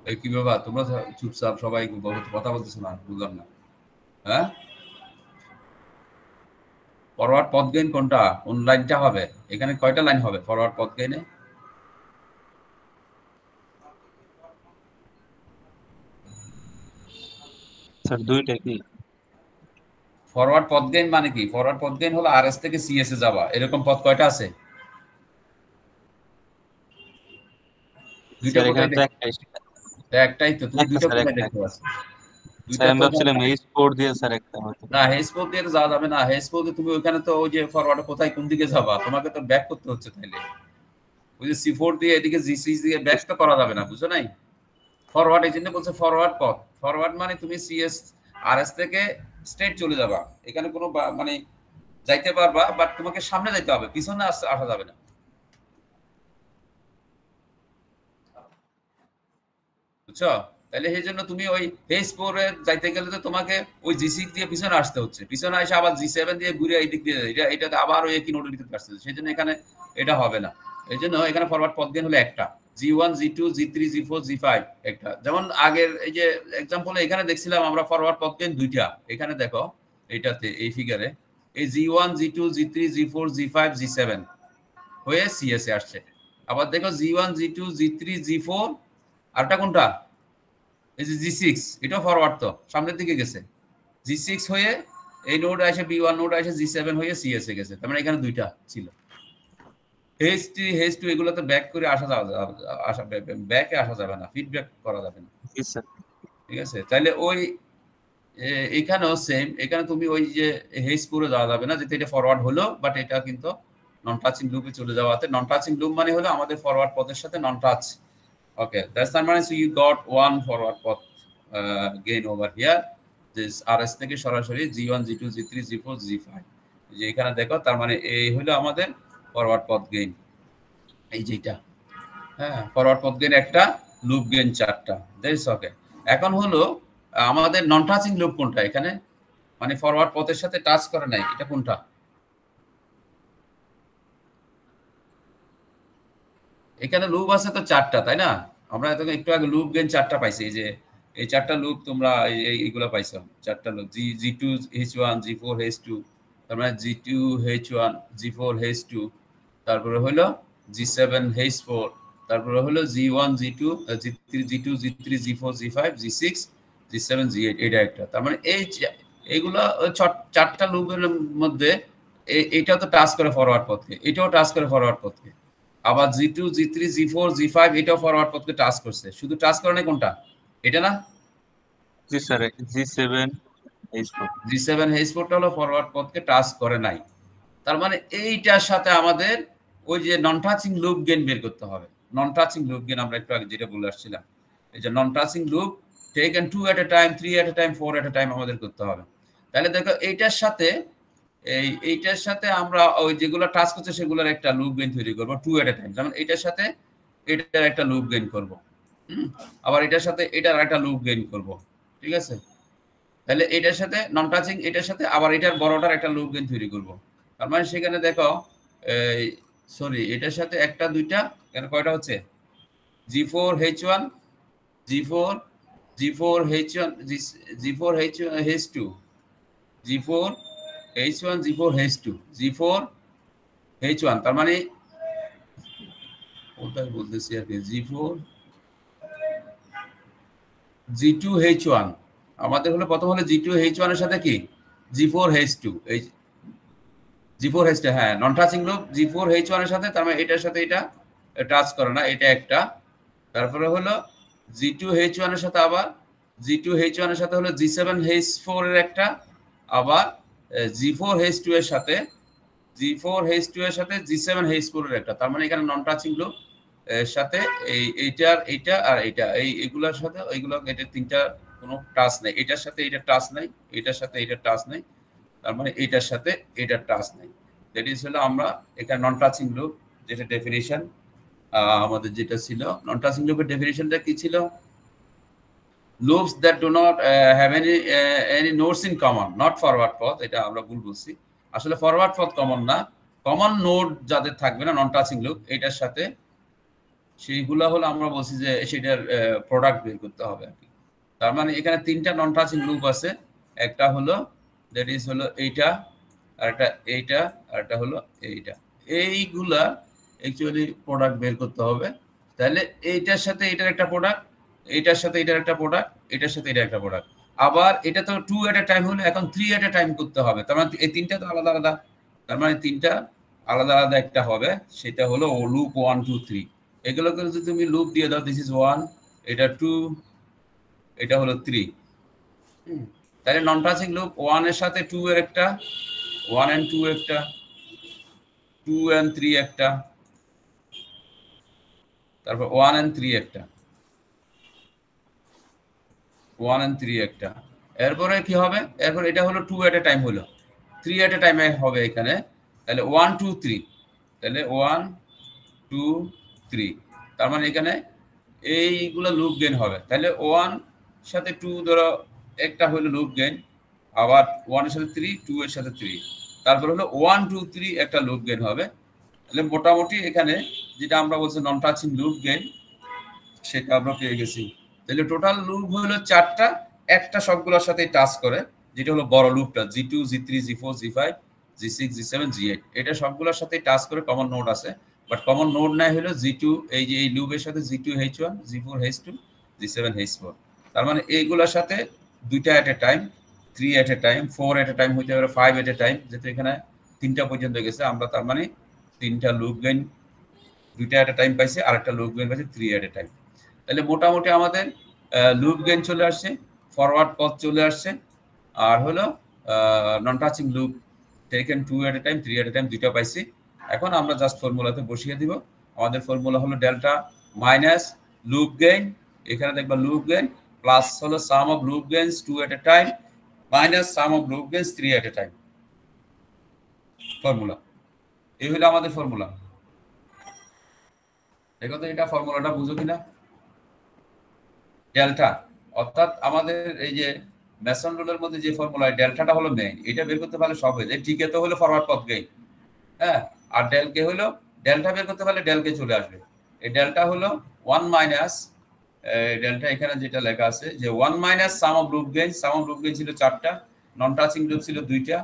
এই কি বাবা, তোমরা চুপচাপ সবাই কথা বলতেছো না, বুঝলাম না। হ্যাঁ, ফরওয়ার্ড পথ গেইন কোনটা? কোন লাইনটা হবে? এখানে কয়টা লাইন হবে ফরওয়ার্ড পথ গেইনে? স্যার দুইটা কি? ফরওয়ার্ড পথ গেইন মানে কি? ফরওয়ার্ড পথ গেইন হলো আরএস থেকে সিএস এ যাওয়া, এরকম পথ কয়টা আছে? দুইটা স্যার এখানে কোথায় তো দেখতে? একটাই। একটাই তো, তুমি দুইটা স্যার কোথায় একটা। দেখতে পাচ্ছ? স্যার দুইটা আমি তো ভাবছিলাম H4 দিয়ে স্যার একটা হতো। না, হেসপোর্ট দিয়ে তো যাওয়া যাবে না। হেসপোর্ট তুমি ওইখানে তো ওই যে ফরওয়ার্ডে কোথায় কোন দিকে যাবা, তোমাকে তো ব্যাক করতে হচ্ছে তাইলে। ওই যে C4 দিয়ে এদিকে G6 দিয়ে ব্যাক তো করা যাবে না, বুঝছো নাই? ফরওয়ার্ড এই জন্য বলছে ফরওয়ার্ড পথ। ফরওয়ার্ড মানে তুমি সিএস আরএস থেকে স্ট্রেট চলে যাবা, এখানে কোনো মানে যাইতে পারবা, বাট তোমাকে সামনে যাইতে হবে, পিছনে আসা যাবে না, বুঝছো? তাহলে সেই জন্য তুমি ওই H4 এ যাইতে গেলে তো তোমাকে ওই G6 দিয়ে পিছনে আসতে হচ্ছে, পিছনে এসে আবার G7 দিয়ে ঘুরে এই দিক দিয়ে এটাতে আবার ওই একই নোডের ভিতরে আসতে হচ্ছে। সেই জন্য এখানে এটা হবে না। এই জন্য এখানে ফরওয়ার্ড পথ গেইন হলো একটা, G1 G2 G3 G4 G5 একটা। যেমন আগের এই যে এক্সাম্পলে এখানে দেখছিলাম আমরা ফরওয়ার্ড পথ গেইন দুইটা। এখানে দেখো এইটাতে, এই ফিগারে এই G1 G2 G3 G4 G5 G7 হয়ে সিএস এ আসছে। আবার দেখো G1 G2 G3 G4 আরটা কোনটা? এই যে G6, এটাও ফরওয়ার্ড, তো সামনের দিকে গেছে। G6 হয়ে এই নোড আসে B1 নোড আসে G7 হয়ে CS এ গেছে। তার মানে এখানে দুইটা ছিল। H2 এগুলো তো ব্যাক করে ব্যাকে আসা যাবে না, ফিডব্যাক করা যাবে না। জি স্যার। ঠিক আছে, তাহলে ওই এখানেও সেম, এখানে তুমি ওই যে H4 যাওয়া যাবে না, যেটা এটা ফরওয়ার্ড হলো, বাট এটা কিন্তু নন টাচিং লুপে চলে যাওয়াতে, নন টাচিং লুপ মানে হলো আমাদের ফরওয়ার্ড পথের সাথে নন touch. Okay, that's the means you got one forward path gain over here. This RS থেকে সরাসরি G1 G2 G3 G4 G5 যে এখানে দেখো, তার মানে এই হলো আমাদের ফরওয়ার্ড পথ গেইন, এই যেটা। হ্যাঁ, ফরওয়ার্ড পথ গেইন একটা, লুপ গেইন 4টা। That's okay. এখন হলো আমাদের নন টাচিং লুপ কোনটা এখানে, মানে ফরওয়ার্ড পথের সাথে টাচ করে নাই, এটা কোনটা? এখানে লুপ আছে তো 4টা, তাই না? আমরা একটু আগে লুপ গেইন 4টা পাইছি, এই যে এই 4টা লুপ তোমরা এইগুলা পাইছো, 4টা loop G2 H1 G4 H2, তার মানে G2 H1 G4 H2, তারপরে হলো G7 H4, তারপরে হলো G1 G2 G3 G2 G3 G4 G5 G6 G7 G8, এটা একটা। তার মানে এইগুলা 4টা লুপের মধ্যে এইটাও তো টাচ করে ফরওয়ার্ড পথকে, এটাও টাচ করে ফরওয়ার্ড পথকে, আবার G2 G3 G4 G5 এটাও ফরওয়ার্ড পথকে টাচ করছে, শুধু টাচ করে না কোনটা, এটা না? জি স্যার, G7 H4। G7 H4টা হলো ফরওয়ার্ড পথকে টাচ করে নাই। তার মানে এইটার সাথে আমাদের ওই যে নন টাচিং লুপ গেইন বের করতে হবে। নন টাচিং লুপ গেইন আমরা একটু আগে যেটা বলে আসছিলাম, এই যে নন touching loop taken 2 at a time, 3 at a time, 4 at a time আমাদের করতে হবে। তাহলে দেখো এইটার সাথে এইটার সাথে আমরা ওই যেগুলো টাচ করছে সেগুলোর একটা লুপ গেইন তৈরি করব 2 এট এ টাইম। যেমন এটার সাথে এটার একটা লুপ গেইন করব, আবার এটার সাথে এটার একটা লুপ গেইন করব, ঠিক আছে? তাহলে এটার সাথে নন টাচিং, এটার সাথে আবার এটার বড়টার একটা লুপ গেইন তৈরি করব। তার মানে সেখানে দেখো সরি, এটার সাথে একটা দুইটা, কেন কয়টা হচ্ছে? G4 H1 G4 G4 H1 G4 H2 G4 H1 G4 H2 G4 H1, তার মানে ওটাই বলতেছি আর কি, G4 G2 H1 আমাদের হলো প্রথম হলো G2 H1 এর সাথে কি G4 H2, এই G4 H2, হ্যাঁ নন টাচিং লুপ G4 H1 এর সাথে, তার মানে এটার সাথে এটা টাচ করে না, এটা একটা। তারপরে হলো G2 H1 এর সাথে আবার G2 H1 এর সাথে হলো G7 H4 এর একটা, আবার G4 H2 এর সাথে G4 H2 এর সাথে G7 H4 এর একটা। তার মানে এখানে নন টাচিং লুপ এর সাথে এইটা আর এইগুলোর সাথে এইগুলো, এটা তিনটা কোনো টাচ নেই, এটার সাথে এটা টাচ নাই, এটার সাথে এটা টাচ নাই, তার মানে এটার সাথে এটার টাচ নেই। দ্যাট ইজ হলো আমরা এখানে নন টাচিং লুপ যেটা ডেফিনিশন আমাদের যেটা ছিল, নন টাচিং লুপের ডেফিনিশনটা কি ছিল? Loops that do not have any nodes in common, not forward পথ। এটা আমরা ভুল বলছি, আসলে ফরওয়ার্ড পথ কমন না, কমন নোড যাদের থাকবে না নন টাচিং লুপ এটার সাথে, সেইগুলা হলো আমরা বলছি যে সেটার প্রোডাক্ট বের করতে হবে আর কি। তার মানে এখানে তিনটা নন টাচিং লুপ আছে, একটা হলো দ্যাট ইজ হলো এইটা, আর একটা এইটা, আর একটা হলো এইটা। এইগুলা অ্যাকচুয়ালি প্রোডাক্ট বের করতে হবে। তাহলে এইটার সাথে এটার একটা প্রোডাক্ট, এইটার সাথে এটার একটা প্রোডাক্ট, এটার সাথে এটা একটা প্রোডাক্ট, আবার এটা তো 2 এট এ টাইম হলো, এখন 3 এট এ টাইম করতে হবে। তার মানে এই তিনটা তো আলাদা আলাদা, তার মানে তিনটা আলাদা আলাদা একটা হবে, সেটা হলো লুপ 1 2 3। এগুলোকে যদি তুমি লুপ দিয়ে দাও, দিস ইজ 1, এটা 2, এটা হলো 3। তাহলে নন টাচিং লুপ 1 এর সাথে 2 এর একটা, 1 and 2 একটা, 2 and 3 একটা, তারপর 1 and 3 একটা, 1 and 3 একটা। এরপরে কি হবে? এরপর এটা হলো 2 এট এ টাইম হলো, 3 এট এ টাইমে হবে এখানে। তাহলে 1 2 3, তাহলে 1 2 3, তার মানে এখানে এইগুলো লুপ গেইন হবে। তাহলে 1 সাথে 2 ধরো একটা হলো লুপ গেইন, আবার 1 এর সাথে 3, 2 এর সাথে 3, তারপর হলো 1 2 3 একটা লুপ গেইন হবে। তাহলে মোটামুটি এখানে যেটা আমরা বলছি নন টাচিং লুপ গেইন, সেটা আমরা পেয়ে গেছি। তাহলে টোটাল লুপ হলো 4টা, একটা সবগুলোর সাথে টাচ করে, যেটা হলো বড় লুপটা G2 G3 G4 G5 G6 G7 G8, এটা সবগুলোর সাথে টাচ করে কমন নোড আছে। বাট কমন নোড নাই হলো G2, এই যে এই লুপের সাথে G2 H1 G4 H2 G7 H4। তার মানে এইগুলোর সাথে দুইটা at a time, 3 at a time, 4 at a time হইতে পারে, 5 এট এ টাইম, যেহেতু এখানে 3টা পর্যন্ত গেছে আমরা, তার মানে 3টা লুপ গেইন, দুইটা এট এ টাইম পাইছি, আর একটা লুপ গেইন পাইছি 3 এট এ টাইম। তাহলে মোটামুটি আমাদের লুপ গেইন চলে আসছে, ফরওয়ার্ড পথ চলে আসছে, আর হলো non touching loop taken 2 at a time 3 at a time, দুইটা পাইছি। এখন আমরা জাস্ট ফর্মুলাতে বসিয়ে দিব। আমাদের ফর্মুলা হলো ডেল্টা মাইনাস লুপ গেইন, এখানে দেখবা লুপ গেইন প্লাস হলো sum of loop gains 2 at a time minus sum of loop gains 3 at a time. Formula এই হলো আমাদের ফর্মুলা। দেখো তো এটা ফর্মুলাটা বুঝো কিনা? ডেল্টা অর্থাৎ আমাদের এই যে মেসন রুলের মধ্যে যে ফর্মুলা ডেল্টাটা হলো মেইন, এটা বের করতে পারলে সব হয়ে যায়। টিকে তো হলো ফরওয়ার্ড পথ গেইন, হ্যাঁ, আর ডেল কে হলো ডেল্টা বের করতে পারলে ডেল কে চলে আসবে। এই ডেল্টা হলো 1 মাইনাস ডেল্টা, এখানে যেটা লেখা আছে যে 1 minus sum of loop gain. Some of loop gain ছিল 4টা, নন টাচিং লুপ ছিল 2টা,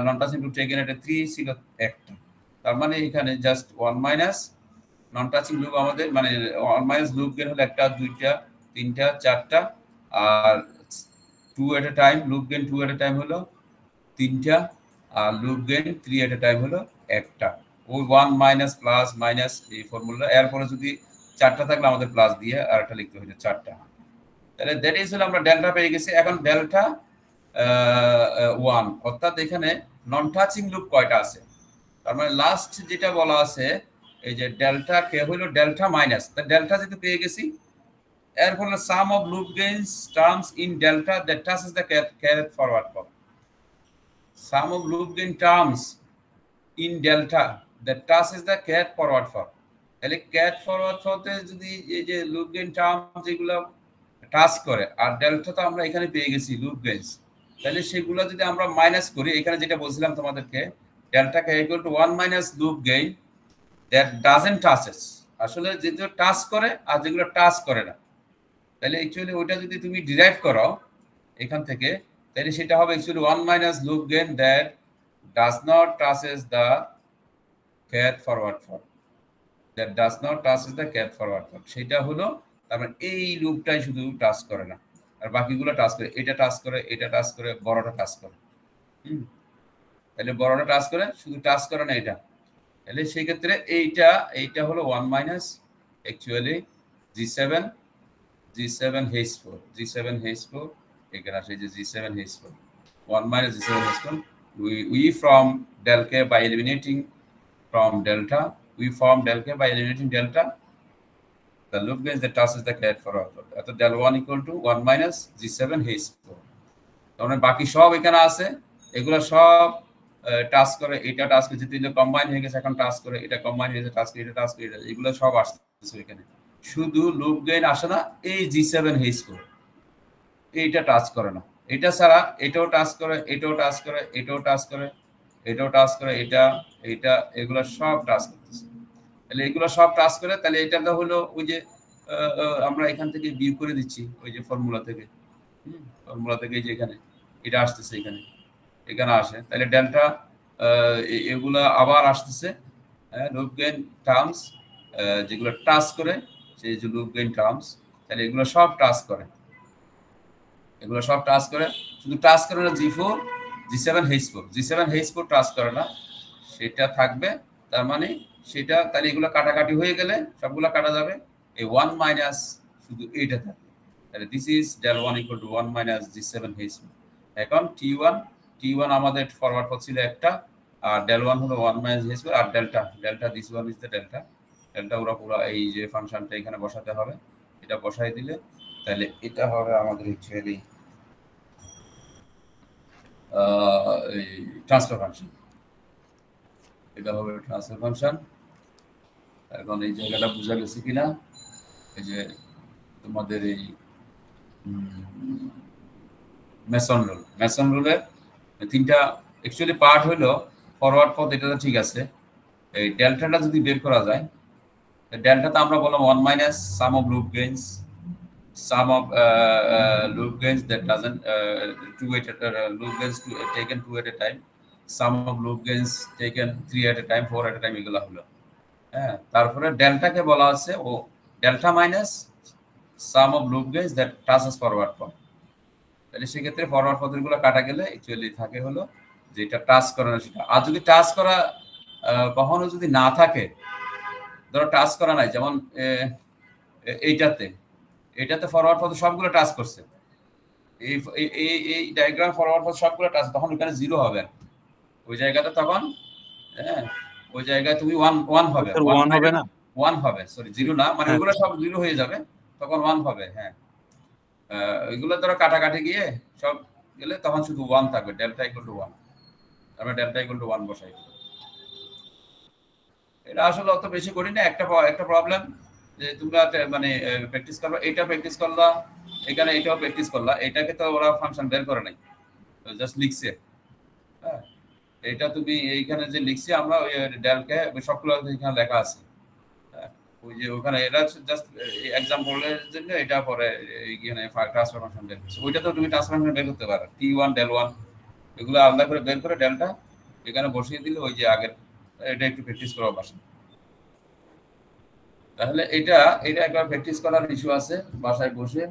নন টাচিং লুপ টেকেন এটা 3 ছিল 1টা। তার মানে এখানে জাস্ট 1 মাইনাস নন টাচিং লুপ আমাদের মানে 1 মাইনাস লুপ গেইন হলো 1টা 2টা 3টা 4টা, আর 2 at a time loop gain 2 at a time হলো 3টা, আর loop gain 3 at a time হলো 1টা। ওই 1 মাইনাস প্লাস মাইনাস এই ফর্মুলা, এরপরে যদি 4টা থাকলে আমাদের প্লাস দিয়ে আর একটা লিখতে হইতো 4টা। তাহলে দ্যাট ইজ হলো আমরা ডেল্টা পেয়ে গেছি। এখন ডেল্টা 1, অর্থাৎ এখানে নন টাচিং লুপ কয়টা আছে, তার মানে লাস্ট যেটা বলা আছে এই যে ডেল্টা কে হলো ডেল্টা মাইনাস, তা ডেল্টা যেহেতু পেয়ে গেছি, এরপর হলো sum of loop gains terms in delta that touches the kth forward path. Sum of loop gain terms in delta that touches the cat forward path. তাহলে ক্যাট ফরওয়ার্ড পথে যদি এই যে লুপ গেইন টার্ম যেগুলো touch করে, আর delta তো আমরা এখানে পেয়ে গেছি লুপ গেইনস, তাহলে সেগুলো যদি আমরা মাইনাস করি, এখানে যেটা বলছিলাম তোমাদেরকে delta K equal to 1 minus loop gain that doesn't touches, আসলে যেগুলো টাচ করে আর যেগুলো টাচ করে না, তাহলে অ্যাকচুয়ালি ওইটা যদি তুমি ডিরাইভ করো এখান থেকে, তাহলে সেটা হবে actually 1 minus loop gain that does not touches the kth forward path, that does not touches the kth forward path, সেটা হলো তার মানে এই লুপটাই শুধু টাচ করে না, আর বাকিগুলো টাচ করে, এটা টাচ করে, এটা টাচ করে, বড়টা টাচ করে। তাহলে বড়টা টাচ করে, শুধু টাচ করে না এটা, তাহলে সেই ক্ষেত্রে এইটা হলো 1 মাইনাস অ্যাকচুয়ালি G7 H4 এখানে আসে যে G7 H4 1 minus G7 H4 we from del K by eliminating from delta, we form del K by eliminating delta, the loop gains that touches the cat forward path, অর্থাৎ del 1 equal to 1 minus G7 H4। তাহলে বাকি সব এখানে আছে, এগুলো সব touch করে, এটা টাচ করে, যেটা কম্বাইন হয়ে গেছে এখন টাচ করে, এটা কম্বাইন হয়ে গেছে টাচ করে, এটা টাচ করে, এগুলো সব আসছে এখানে, শুধু লুপ গেইন আসে না এই G7 H4, এইটা টাচ করে না, এটা ছাড়া এটাও টাচ করে, এটাও টাচ করে, এটাও টাচ করে, এটাও টাচ করে, এটা এগুলো সব টাচ করতেছে। তাহলে এগুলো সব টাচ করে, তাহলে এটা হলো ওই যে আমরা এখান থেকে বিয়োগ করে দিচ্ছি ওই যে ফর্মুলা থেকে এই যে এখানে এটা আসতেছে, এখানে আসে, তাহলে ডেল্টা এগুলা আবার আসতেছে লুপ গেইন টার্মস যেগুলো টাচ করে, সেই যে লুপ গেইন টার্মস, তাহলে এগুলো সব টাচ করে, শুধু টাচ করে না G7 H4 টাচ করে না, সেটা থাকবে। তার মানে সেটা তাহলে এগুলো কাটাকাটি হয়ে গেলে সবগুলো কাটা যাবে, এই 1 মাইনাস শুধু এইটা থাকবে, তাহলে this is del 1 equal to 1 minus G7 H4। এখন T1 আমাদের ফরওয়ার্ড পথ ছিল একটা, আর del 1 হলো 1 minus H4, আর delta this one is the delta ওরা পুরো এই যে ফাংশনটা এখানে বসাতে হবে, এটা বসাই দিলে তাহলে এটা হবে আমাদের অ্যাকচুয়ালি ট্রান্সফার ফাংশন, এটা হবে ট্রান্সফার ফাংশন। এখন এই জায়গাটা বোঝা গেছে কিনা, এই যে তোমাদের এই মেসন রুলের তিনটা অ্যাকচুয়ালি পার্ট হলো ফরওয়ার্ড পথ, এটা তো ঠিক আছে, এই ডেল্টাটা যদি বের করা যায়, ডেল্টাতে আমরা বললাম 1 minus sum of loop gains, sum of loop gains that doesn't loop gains taken 2 at a time, sum of loop gains taken 3 at a time, 4 at a time, এগুলা হলো। হ্যাঁ, তারপরে ডেল্টাকে বলা আছে ও delta minus sum of loop gains that touches forward path, তাহলে সেক্ষেত্রে ফরওয়ার্ড পথগুলো কাটা গেলে অ্যাকচুয়ালি থাকে হলো যেটা টাচ করে না সেটা। আর যদি টাচ করা কখনো যদি না থাকে, ধরো টাচ করা নাই, যেমন এইটাতে ফরওয়ার্ড পথ সবগুলো টাচ করছে, এই ডায়াগ্রাম ফরওয়ার্ড পথ সবগুলো টাচ, তখন ওখানে 0 হবে ওই জায়গাতে, তখন হ্যাঁ ওই জায়গায় তুমি 1 হবে, 1 হবে না, 1 হবে, সরি 0 না, মানে ওগুলো সব 0 হয়ে যাবে, তখন 1 হবে। হ্যাঁ, এগুলো ধরো কাটাকাটি গিয়ে সব গেলে তখন শুধু 1 থাকবে, ডেল্টা ইকুয়াল টু 1, আমরা ডেল্টা ইকুয়াল টু 1 বসাই। এটা আসলে অত বেশি করি না, একটা প্রবলেম যে তোমরা মানে প্র্যাকটিস করবা, এটা প্র্যাকটিস করলা, এখানে এটাও প্র্যাকটিস করলা, এটাকে তো ওরা ফাংশন বের করে নাই, জাস্ট লিখছে। হ্যাঁ, এটা তুমি এইখানে যে লিখছি আমরা ওই ডেলকে সবগুলো এখানে লেখা আছে। ওই যে ওখানে এটা জাস্ট এক্সাম্পলের জন্য এটা পরে এইখানে ট্রান্সফার ফাংশন বের করছে। ওইটা তো তুমি ট্রান্সফার ফাংশন বের করতে পারো, T1 del 1 এগুলো আলাদা করে বের করে ডেলটা এখানে বসিয়ে দিলে ওই যে আগের এটা একটু প্র্যাকটিস করা বাসায়। তাহলে এটা একবার প্র্যাকটিস করার ইস্যু আছে বাসায় বসে।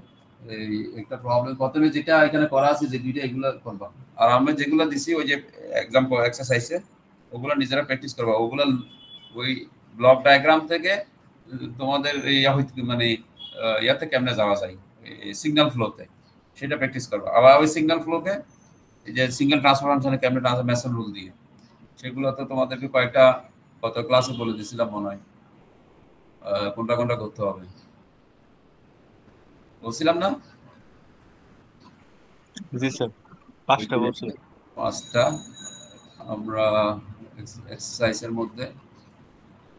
এই একটা প্রবলেম প্রথমে যেটা এখানে করা আছে যে দুইটা এগুলো করবা, আর আমরা যেগুলো দিছি ওই যে এক্সাম্পল এক্সারসাইজে ওগুলো নিজেরা প্র্যাকটিস করবা। ওগুলো ওই ব্লক ডায়াগ্রাম থেকে তোমাদের মানে ইয়াতে কেমনে যাওয়া যায় সিগন্যাল ফ্লোতে সেটা প্র্যাকটিস করবা। আবার ওই সিগন্যাল ফ্লোকে যে সিঙ্গেল ট্রান্সফার ফাংশনে কেমনে ট্রান্সফার মেসন রুল দিয়ে, সেগুলো তো তোমাদেরকে কয়েকটা কত ক্লাসে বলে দিয়েছিলাম মনে হয়, কোনটা কোনটা করতে হবে বলছিলাম না? জি স্যার, 5টা বলছি। 5টা আমরা এক্সারসাইজের মধ্যে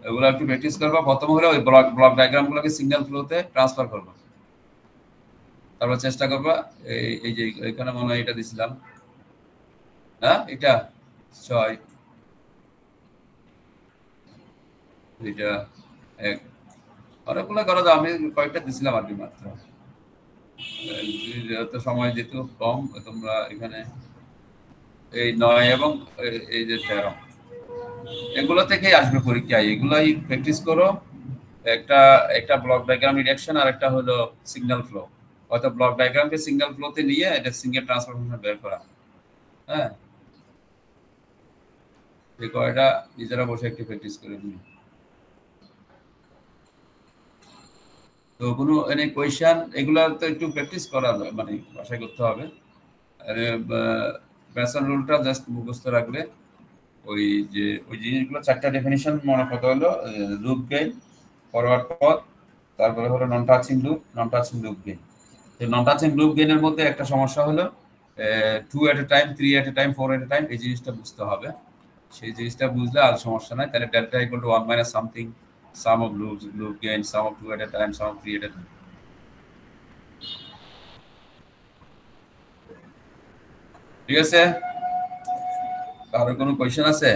এগুলো একটু প্র্যাকটিস করবা। প্রথম হলো ওই ব্লক ডায়াগ্রামগুলোকে সিগন্যাল ফ্লোতে ট্রান্সফার করবা, তারপর চেষ্টা করবা এই যে এখানে মনে হয় এটা দিছিলাম, হ্যাঁ এটা 6 এটা 1 অনেকগুলো করা যায়, আমি কয়েকটা দিছিলাম আর কি মাত্র, যেহেতু সময় যেহেতু কম তোমরা এখানে এই 9 এবং এই যে 13 এগুলো থেকেই আসবে পরীক্ষায়, এগুলাই প্র্যাকটিস করো। একটা ব্লক ডায়াগ্রাম রিডাকশন আর একটা হলো সিগন্যাল ফ্লো, অর্থাৎ ব্লক ডায়াগ্রামকে সিগন্যাল ফ্লোতে নিয়ে এটা সিঙ্গেল ট্রান্সফার ফাংশন বের করা। হ্যাঁ, এই কয়টা নিজেরা বসে একটু প্র্যাকটিস করে নিই। তো কোনো এনে কোয়েশ্চেন এগুলা তো একটু প্র্যাকটিস করা মানে বাসায় করতে হবে। মেসন রুলটা জাস্ট মুখস্থ রাখলে ওই যে ওই জিনিসগুলো 4টা ডেফিনিশন মনে করতে হলো, লুপ গেইন, ফরওয়ার্ড পথ, তারপরে হলো নন টাচিং লুপ গেইন। এই নন টাচিং লুপ গেইনের মধ্যে একটা সমস্যা হলো 2 at a time, 3 at a time, 4 at a time, এই জিনিসটা বুঝতে হবে। সেই জিনিসটা বুঝলে আর সমস্যা নাই। তাহলে delta equal to 1 minus something sum of loop gain, sum of 2 at a time, sum of 3 at a time. ঠিক আছে, কারো কোনো কোয়েশ্চেন আছে?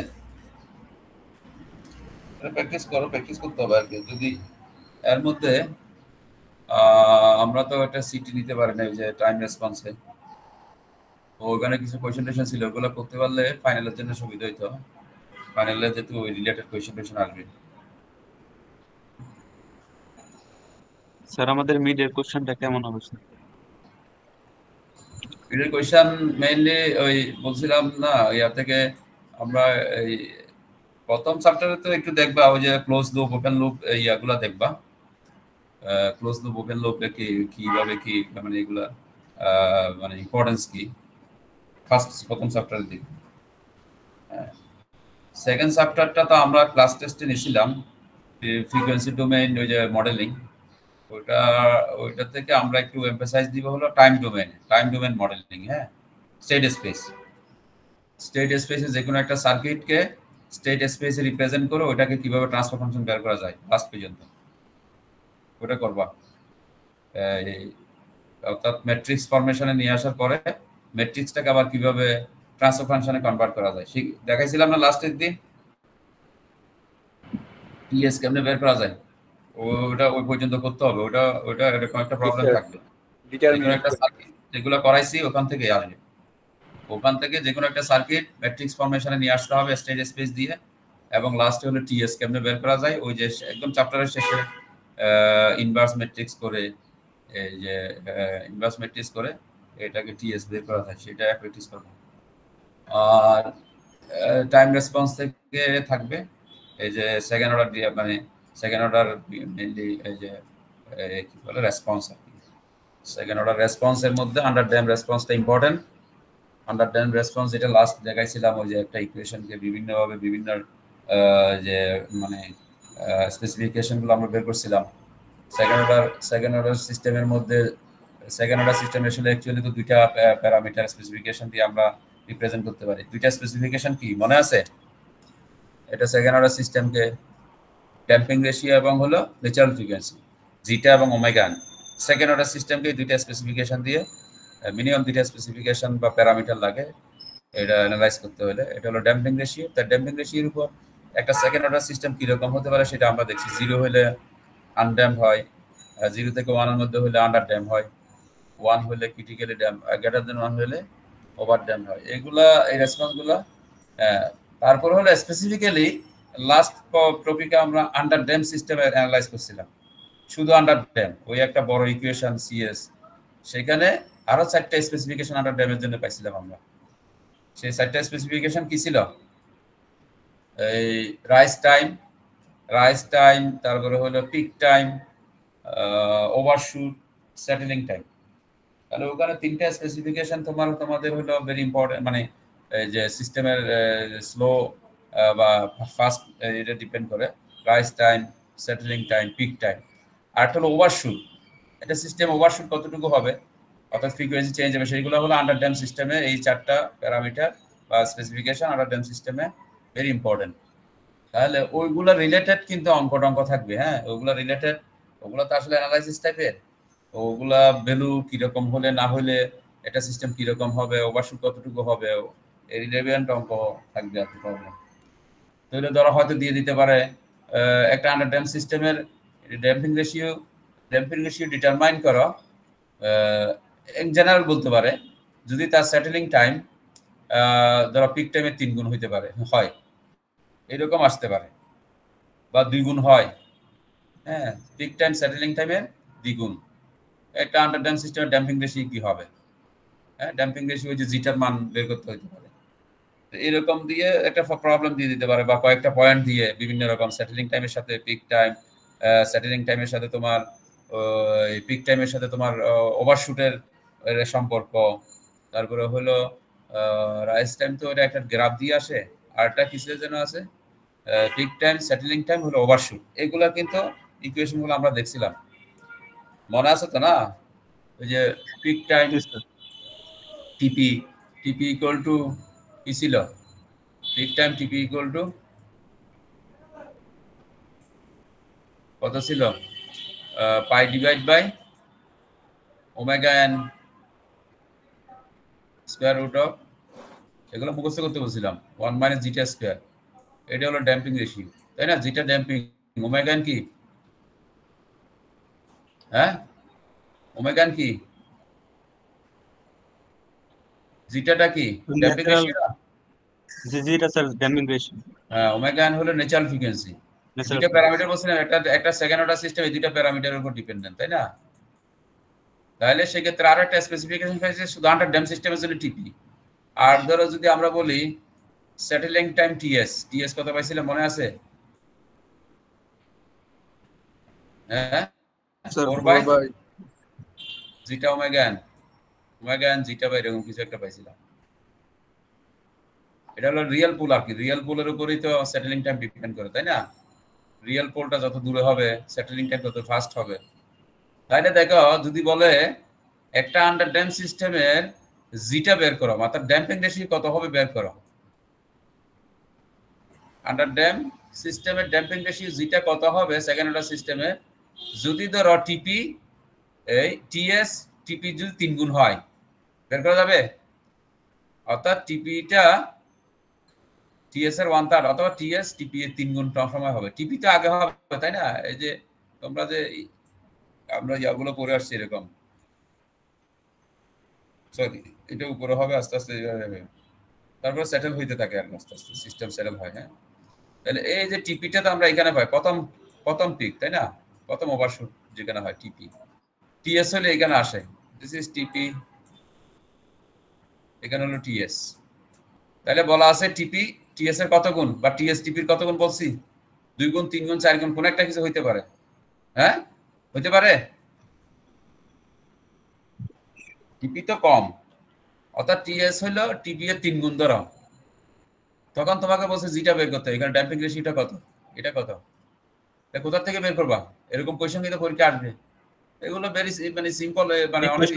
প্র্যাকটিস করো, প্র্যাকটিস করতে হবে আর কি। যদি এর মধ্যে আমরা তো একটা সিটি নিতে পারি না, যে টাইম রেসপন্সে ওখানে কিছু কোয়েশ্চেন ছিল, ওগুলো করতে পারলে ফাইনালের জন্য সুবিধা হইতো। ফাইনালে যেহেতু ওই রিলেটেড কোয়েশ্চেন আসবে। স্যার আমাদের মিডের কোশ্চেনটা কেমন হবে স্যার? মিডের কোয়েশ্চেন মেইনলি ওই বলছিলাম না ইয়া থেকে আমরা এই প্রথম চ্যাপ্টারে তো একটু দেখবা ওই যে ক্লোজ লুপ ওপেন লুপ ইয়াগুলা দেখবা। ক্লোজ লুপ ওপেন লুপ কিভাবে কি মানে এগুলা মানে ইম্পর্টেন্স কি প্রথম চ্যাপ্টারে দিই। সেকেন্ড চ্যাপ্টারটা তো আমরা ক্লাস টেস্টে নিয়েছিলাম, ফ্রিকোয়েন্সি ডোমেইন ওই যে মডেলিং, ওইটা থেকে আমরা একটু এমফাসাইজ দিব হলো টাইম ডোমেইন মডেলিং। হ্যাঁ, স্টেট স্পেসে যে কোনো একটা সার্কিটকে স্টেট স্পেসে রিপ্রেজেন্ট করে ওইটাকে কিভাবে ট্রান্সফার ফাংশন বের করা যায় লাস্ট পর্যন্ত ওটা করবা। অর্থাৎ ম্যাট্রিক্স ফরমেশনে নিয়ে আসার পরে ম্যাট্রিক্সটাকে আবার কিভাবে ট্রান্সফার ফাংশনে কনভার্ট করা যায় দেখাইছিলাম না লাস্টের দিন। টিএস কেমনে বের করা যায় ওটা ওই পর্যন্ত করতে হবে। ওটা এরকম একটা প্রবলেম থাকবে। একটা সার্কিট যেগুলো করাইছি ওখান থেকে আসবে, ওখান থেকে যে কোনো একটা সার্কিট ম্যাট্রিক্স ফরমেশনে নিয়ে আসতে হবে স্টেট স্পেস দিয়ে, এবং লাস্টে হলো টিএস কেমনে বের করা যায় ওই যে একদম চ্যাপ্টারের শেষে ইনভার্স ম্যাট্রিক্স করে এই যে ইনভার্স ম্যাট্রিক্স করে এটাকে টিএস বের করা যায় সেটা প্র্যাকটিস করব। আর টাইম রেসপন্স থেকে থাকবে এই যে সেকেন্ড অর্ডার মানে সেকেন্ড অর্ডার মেইনলি এই যে কি বলে রেসপন্স আর কি। সেকেন্ড অর্ডার রেসপন্সের মধ্যে আন্ডার ড্যাম রেসপন্সটা ইম্পর্টেন্ট। আন্ডার ড্যাম রেসপন্স যেটা লাস্ট দেখাইছিলাম ওই যে একটা ইকুয়েশনকে বিভিন্নভাবে বিভিন্ন যে মানে স্পেসিফিকেশনগুলো আমরা বের করছিলাম। সেকেন্ড অর্ডার সিস্টেমের মধ্যে সেকেন্ড অর্ডার সিস্টেম আসলে অ্যাকচুয়ালি তো দুইটা প্যারামিটার স্পেসিফিকেশন দিয়ে আমরা রিপ্রেজেন্ট করতে পারি। দুইটা স্পেসিফিকেশন কি মনে আছে? এটা সেকেন্ড অর্ডার সিস্টেমকে ড্যাম্পিং রেশিও এবং হলো ন্যাচারাল ফ্রিকোয়েন্সি জিটা এবং ওমেগা সেকেন্ড অর্ডার সিস্টেমকে দুইটা স্পেসিফিকেশন দিয়ে মিনিমাম দুইটা স্পেসিফিকেশন বা প্যারামিটার লাগে এটা অ্যানালাইজ করতে হলে। এটা হলো ড্যাম্পিং রেশিও। তার ড্যাম্পিং রেশিওর উপর একটা সেকেন্ড অর্ডার সিস্টেম কীরকম হতে পারে সেটা আমরা দেখছি। 0 হলে আনড্যাম্প হয়, 0 থেকে 1 এর মধ্যে হলে আন্ডার ড্যাম্প হয়, 1 হলে ক্রিটিক্যালি ড্যাম্প, গ্রেটার দেন 1 হলে ওভার ড্যাম্প হয়। এগুলা এই রেসপন্সগুলো। তারপর হলো স্পেসিফিক্যালি লাস্ট টপিকে আমরা আন্ডার ড্যাম্প সিস্টেমে অ্যানালাইজ করছিলাম, শুধু আন্ডার ড্যাম্প, ওই একটা বড় ইকুয়েশন সিএস, সেখানে আরো 4টা স্পেসিফিকেশন আন্ডার ড্যামের জন্য পাইছিলাম আমরা। সেই 4টা স্পেসিফিকেশন কি ছিল? এই রাইজ টাইম, তারপরে হলো peak time, overshoot, settling time. তাহলে ওখানে 3টা স্পেসিফিকেশন তোমাদের হলো ভেরি ইম্পর্টেন্ট, মানে যে সিস্টেমের স্লো বা ফাস্ট এটা ডিপেন্ড করে, rise time, settling time, peak time. আর হলো ওভারশুট, এটা সিস্টেম ওভারশুট কতটুকু হবে, অর্থাৎ ফ্রিকোয়েন্সি চেঞ্জ হবে, সেইগুলো হলো আন্ডার ড্যাম্প সিস্টেমে এই 4টা প্যারামিটার বা স্পেসিফিকেশন আন্ডার ড্যাম্প সিস্টেমে ভেরি ইম্পর্টেন্ট। তাহলে ওইগুলো রিলেটেড কিন্তু অঙ্ক থাকবে, হ্যাঁ, ওগুলো রিলেটেড, ওগুলো তো আসলে অ্যানালাইসিস টাইপের, ওগুলা ভ্যালু কিরকম হলে না হলে এটা সিস্টেম কিরকম হবে, ওভারশুট কতটুকু হবে, এই রিলেভেন্ট অঙ্ক থাকবে আর কি প্রবলেম। তাহলে ধরো হয়তো দিয়ে দিতে পারে একটা আন্ডার ড্যাম্প সিস্টেমের ড্যাম্পিং রেশিও ডিটারমাইন করো, ইন জেনারেল বলতে পারে যদি তার সেটেলিং টাইম ধরো পিক টাইমের 3 গুণ হইতে পারে, হয় এরকম আসতে পারে, বা 2 গুণ হয়, হ্যাঁ, পিক টাইম সেটেলিং টাইমের 2 গুণ। একটা আন্ডার ড্যাম্প সিস্টেমের ড্যাম্পিং রেশিও কি হবে, হ্যাঁ, ড্যাম্পিং রেশিও যে জিটার মান বের করতে হইতে পারে, এরকম দিয়ে একটা প্রবলেম দিয়ে দিতে পারে, বা কয়েকটা পয়েন্ট দিয়ে বিভিন্ন রকম সেটেলিং টাইমের সাথে পিক টাইম, সেটেলিং টাইমের সাথে তোমার পিক টাইমের সাথে তোমার ওভারশুটের সম্পর্ক, তারপরে হলো রাইজ টাইম, তো এটা একটা গ্রাফ দিয়ে আসে, আর একটা কিসের জন্য আছে, পিক টাইম, সেটেলিং টাইম হলো ওভারশুট। এগুলা কিন্তু ইকুয়েশনগুলো আমরা দেখছিলাম, মনে আছে তো না? ওই যে peak time TP equal to কি ছিল, peak time TP equal to কত ছিল, pi divide by omega N square root of, এগুলো মুখস্থ করতে বলছিলাম, 1 মাইনাস জিটা স্কোয়ার। এটা হলো ড্যাম্পিং রেশিও, তাই না? জিটা ড্যাম্পিং, ওমেগা এন কি, হ্যাঁ, ওমেগা এন কি, জিটাটা কি ড্যাম্পিং রেশিও না? জিটা স্যার ড্যাম্পিং রেশিও। হ্যাঁ, ওমেগা এন হলো ন্যাচারাল ফ্রিকোয়েন্সি। দুইটা প্যারামিটার বলছিলাম, একটা সেকেন্ড অর্ডার সিস্টেম, এই দুইটা প্যারামিটারের উপর ডিপেন্ডেন্ট, তাই না? তাহলে সেক্ষেত্রে আরো একটা স্পেসিফিকেশন পাইছে শুধু আন্ডার ড্যাম্প সিস্টেমের জন্য টিপি। আর ধরো যদি আমরা বলি সেটেলিং টাইম টিএস কত পাইছিলাম মনে আছে? হ্যাঁ, 4 by zeta omega N জিটা by এরকম কিছু একটা পাইছিলাম। এটা হলো রিয়েল পোল আর কি, রিয়েল পোলের উপরই তো সেটেলিং টাইম ডিপেন্ড করে, তাই না? রিয়েল পোলটা যত দূরে হবে সেটেলিং টাইম তত ফাস্ট হবে। তাইলে দেখো যদি বলে একটা আন্ডার ড্যাম্প সিস্টেমের জিটা বের করো, অর্থাৎ ড্যাম্পিং রেশিও কত হবে বের করো, আন্ডার ড্যাম্প সিস্টেমের ড্যাম্পিং রেশিও জিটা কত হবে সেকেন্ড অর্ডার সিস্টেমে, যদি ধরো টিপি এই টিপি যদি 3 গুণ হয় বের করা যাবে, অর্থাৎ টিপিটা টিএস এর 1/3 অথবা টিএস টিপি এর 3 গুণ সময় হবে। টিপি তো আগে হবে, তাই না? এই যে তোমরা যে আমরা ইয়াগুলো পড়ে আসছি এরকম, সরি এটা উপরে হবে আস্তে আস্তে, তারপরে সেটেল হইতে থাকে আর আস্তে আস্তে সিস্টেম সেটেল হয়। হ্যাঁ, তাহলে এই যে টিপিটা তো আমরা এখানে পাই প্রথম পিক, তাই না? প্রথম ওভারশুট যেখানে হয় টিপি, টিএস হলে এখানে আসে, দিস ইজ টিপি, এখানে হলো টিএস। তাহলে বলা আছে টিপি টিএস এর কত গুণ, বা টিএস টিপির কত গুণ বলছি, 2 গুণ, 3 গুণ, 4 গুণ, কোন একটা কিছু হইতে পারে, হ্যাঁ, হইতে পারে। টিপি তো কম, অর্থাৎ টিএস হলো টিপি এর 3 গুণ ধরো, তখন তোমাকে বলছে জিটা বের করতে, এখানে ড্যাম্পিং রেশিওটা কত, এটা কত, এটা কোথা থেকে বের করবা? এরকম কোশ্চেন কিন্তু পরীক্ষা আসবে। এগুলো ভেরি মানে সিম্পল, মানে অনেক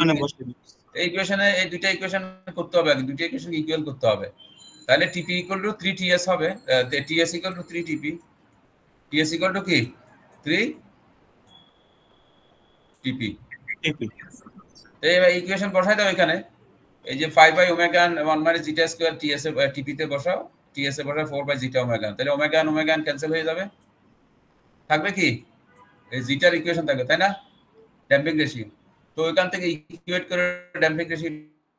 এই ইকুয়েশনে এই দুইটা ইকুয়েশন করতে হবে, দুইটা ইকুয়েশন ইকুয়াল করতে হবে। তাহলে টিপি ইকুয়াল টু 3 টিএস হবে, টিএস ইকুয়াল টু 3 টিপি, টিএস ইকুয়াল টু কি 3 টিপি। টিপি এই ইকুয়েশন বসাই দাও এখানে, এই যে 5 by omega 1 minus zeta square TS এ টিপি তে বসাও, টিএস এ বসাও 4 বাই জিটা ওমেগা, তাহলে ওমেগা ক্যান্সেল হয়ে যাবে, থাকবে কি এই জিটার ইকুয়েশন থাকবে, তাই না, ড্যাম্পিং রেশিও। তো ওইখান থেকে ইকুয়েট করে ড্যাম্পিং রেশিও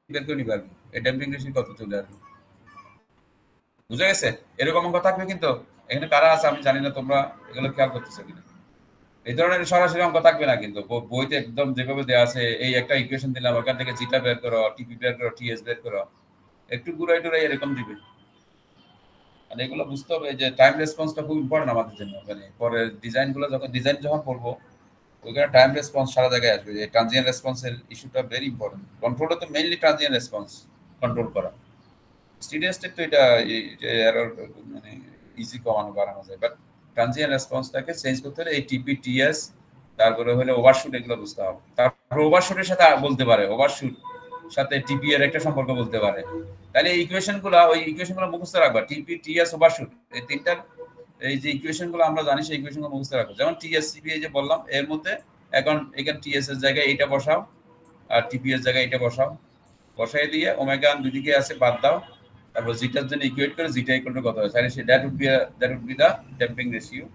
বের করে নিবা, এই ড্যাম্পিং রেশিও কত চলে আসবে, বুঝা গেছে? এরকম অঙ্ক থাকবে, কিন্তু এখানে কারা আছে আমি জানি না, তোমরা এগুলো খেয়াল করতেছো কিনা। এই ধরনের সরাসরি অঙ্ক থাকবে না, কিন্তু বইতে একদম যেভাবে দেওয়া আছে, এই একটা ইকুয়েশন দিলাম, ওখান থেকে জিটা বের করো, টিপি বের করো, টিএস বের করো, একটু ঘুরাই টুরাই এরকম দিবে। আর এগুলো বুঝতে হবে যে টাইম রেসপন্সটা খুব ইম্পর্টেন্ট আমাদের জন্য, মানে পরে ডিজাইনগুলো যখন পড়বো ওইখানে টাইম রেসপন্স সারা জায়গায় আসবে, যে ট্রানজিয়েন্ট রেসপন্সের ইস্যুটা ভেরি ইম্পর্টেন্ট। কন্ট্রোলটা তো মেইনলি ট্রানজিয়েন্ট রেসপন্স কন্ট্রোল করা, স্টেডি স্টেট তো এটা এরর মানে ইজি কমানো বাড়ানো যায়, বাট ট্রানজিয়েন্ট রেসপন্সটাকে চেঞ্জ করতে হলে এই টিপি টিএস তারপরে হলে ওভারশুট এগুলো বুঝতে হবে। তারপর ওভারশুটের সাথে বলতে পারে, ওভারশুট সাথে টিপি এর একটা সম্পর্ক বলতে পারে, তাহলে এই ইকুয়েশনগুলো মুখস্থ রাখবা, টিপি টিএস ওভারশুট এই তিনটার এই যে ইকুয়েশনগুলো আমরা জানি সেই ইকুয়েশনগুলো মুখস্থ রাখবো। যেমন টিএস সিপি এই যে বললাম, এর মধ্যে এখন এখানে টিএস এর জায়গায় এইটা বসাও আর টিপি এর জায়গায় এটা বসাও, বসাই দিয়ে ওমেগা দুদিকে আছে বাদ দাও, তারপর জিটার জন্য ইকুয়েট করে জিটা ইকুয়াল টু কত হয়, তাহলে that would be the damping ratio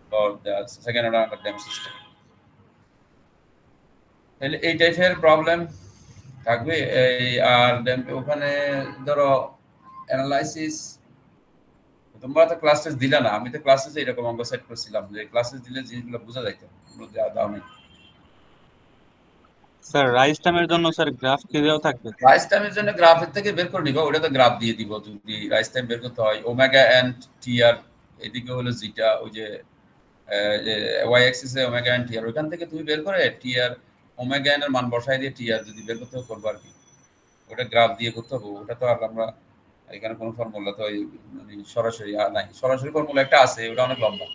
for the second order under damp system. তাহলে এই টাইপের প্রবলেম থাকবে। এই আর ওখানে ধরো অ্যানালাইসিস, তোমরা তো ক্লাস টেস্ট দিলা না, আমি তো ক্লাস টেস্টে এরকম অঙ্ক সেট করছিলাম যে ক্লাস টেস্ট দিলে জিনিসগুলো বোঝা যাইতো, দাও নেই। স্যার রাইস টাইমের জন্য স্যার গ্রাফ কি দেওয়া থাকবে? রাইস টাইমের জন্য গ্রাফের থেকে বের করে নিবা, ওটা তো গ্রাফ দিয়ে দিব, যদি রাইস টাইম বের করতে হয় ওমেগা এন্ড টি আর, এদিকে হলো জিটা, ওই যে ওয়াই অ্যাক্সিসে ওমেগা এন্ড টি আর, ওইখান থেকে তুমি বের করে টি আর ওমেগা এন এর মান বসাই দিয়ে টি আর যদি বের করতে করবো আর কি, ওটা গ্রাফ দিয়ে করতে হবে। ওটা তো আর আমরা এখানে কোনো ফর্মুলা তো মানে সরাসরি নাই, সরাসরি ফর্মুলা একটা আছে, ওটা অনেক লম্বা,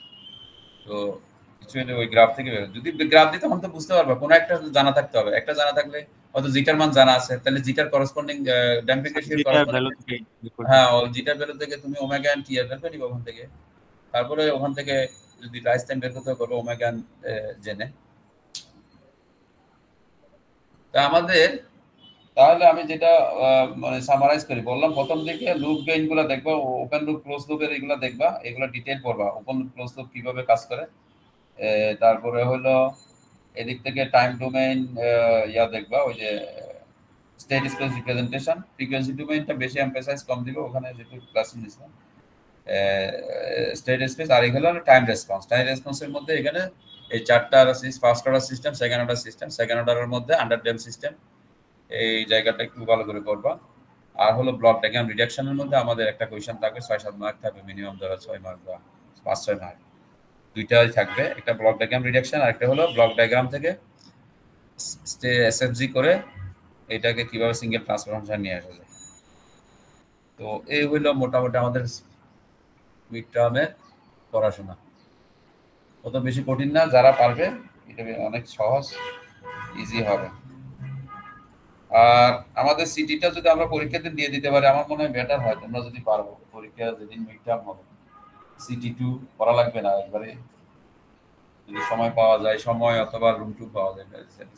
তো কিছু ওই গ্রাফ থেকে যদি গ্রাফ দিই তখন তো বুঝতে পারবা, কোনো একটা জানা থাকতে হবে, একটা জানা থাকলে হয়তো জিটার মান জানা আছে, তাহলে জিটার করেসপন্ডিং ড্যাম্পিং রেশিওর ভ্যালু থেকে হ্যাঁ ও জিটার ভ্যালু থেকে তুমি ওমেগা এন টি আর বের করে নিবে ওখান থেকে, তারপরে ওখান থেকে যদি রাইস টাইম বের করতে করবে ওমেগা জেনে। তা আমাদের তাহলে আমি যেটা মানে সামারাইজ করি, বললাম প্রথম দিকে লুপ গেইন গুলো দেখবা, ওপেন লুপ ক্লোজ লুপের এগুলো দেখবা, এগুলো ডিটেইল পড়বা, ওপেন লুপ ক্লোজ লুপ কিভাবে কাজ করে। তারপরে হলো এদিক থেকে টাইম ডোমেইন ইয়া দেখবা, ওই যে স্টেট স্পেস রিপ্রেজেন্টেশন, ফ্রিকোয়েন্সি ডোমেইনটা বেশি এমফাসাইজ কম দিব, ওখানে যেটু ক্লাস নিছিলাম স্টেট স্পেস, আর এগুলো হলো টাইম রেসপন্স। টাইম রেসপন্সের মধ্যে এখানে এই চারটা first order system, second order system, second অর্ডারের মধ্যে আন্ডার ড্যাম্প সিস্টেম, এই জায়গাটা একটু ভালো করে করবা। আর হলো ব্লক ডায়াগ্রাম রিডাকশনের মধ্যে আমাদের একটা কোয়েশ্চেন থাকবে, 6-7 মার্ক থাকবে মিনিমাম, ধরো 6 মার্ক বা 5-6 মার্ক, দুইটাই থাকবে, একটা ব্লক ডায়াগ্রাম রিডাকশন আর একটা হলো ব্লক ডায়াগ্রাম থেকে এসএফজি করে এটাকে কিভাবে সিঙ্গেল ট্রান্সফার ফাংশন নিয়ে আসা যায়। তো এই হইলো মোটামুটি আমাদের মিড টার্মের পড়াশোনা, অত বেশি কঠিন না, যারা পারবে এটা অনেক সহজ, ইজি হবে। আর আমাদের সিটিটা যদি আমরা পরীক্ষাতে দিয়ে দিতে পারি আমার মনে হয় বেটার হয়, তোমরা যদি পারবো, পরীক্ষা যেদিন মিড টার্ম হবে সিটি 2 পড়া লাগবে না, একবারে যদি সময় পাওয়া যায়, সময় অথবা রুম টু পাওয়া যায়,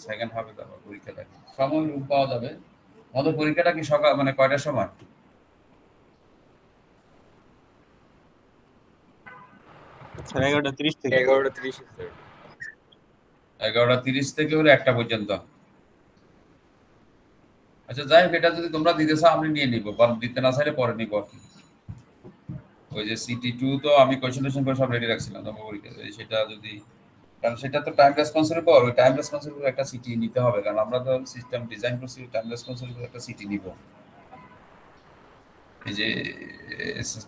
সেকেন্ড হবে তারপর পরীক্ষা থাকে, সময় রুম পাওয়া যাবে। আমাদের পরীক্ষাটা কি সকাল মানে কয়টার সময়? 11:30 থেকে 11:30 স্যার। 11:30 থেকে হলো 1টা পর্যন্ত। আচ্ছা যাই হোক, এটা যদি তোমরা দিতে চাও আমি নিয়ে নিবো, বা দিতে না চাইলে পরে নিবো আর কি। ওই যে সিটি 2 তো আমি কোয়েশ্চেন করে সব রেডি রাখছিলাম তোমার পরীক্ষা, সেটা যদি, কারণ সেটা তো টাইম রেসপন্সের উপর, ওই টাইম রেসপন্সের উপর একটা সিটি নিতে হবে, কারণ আমরা তো সিস্টেম ডিজাইন করছি টাইম রেসপন্সের উপর একটা সিটি নিব। এই যে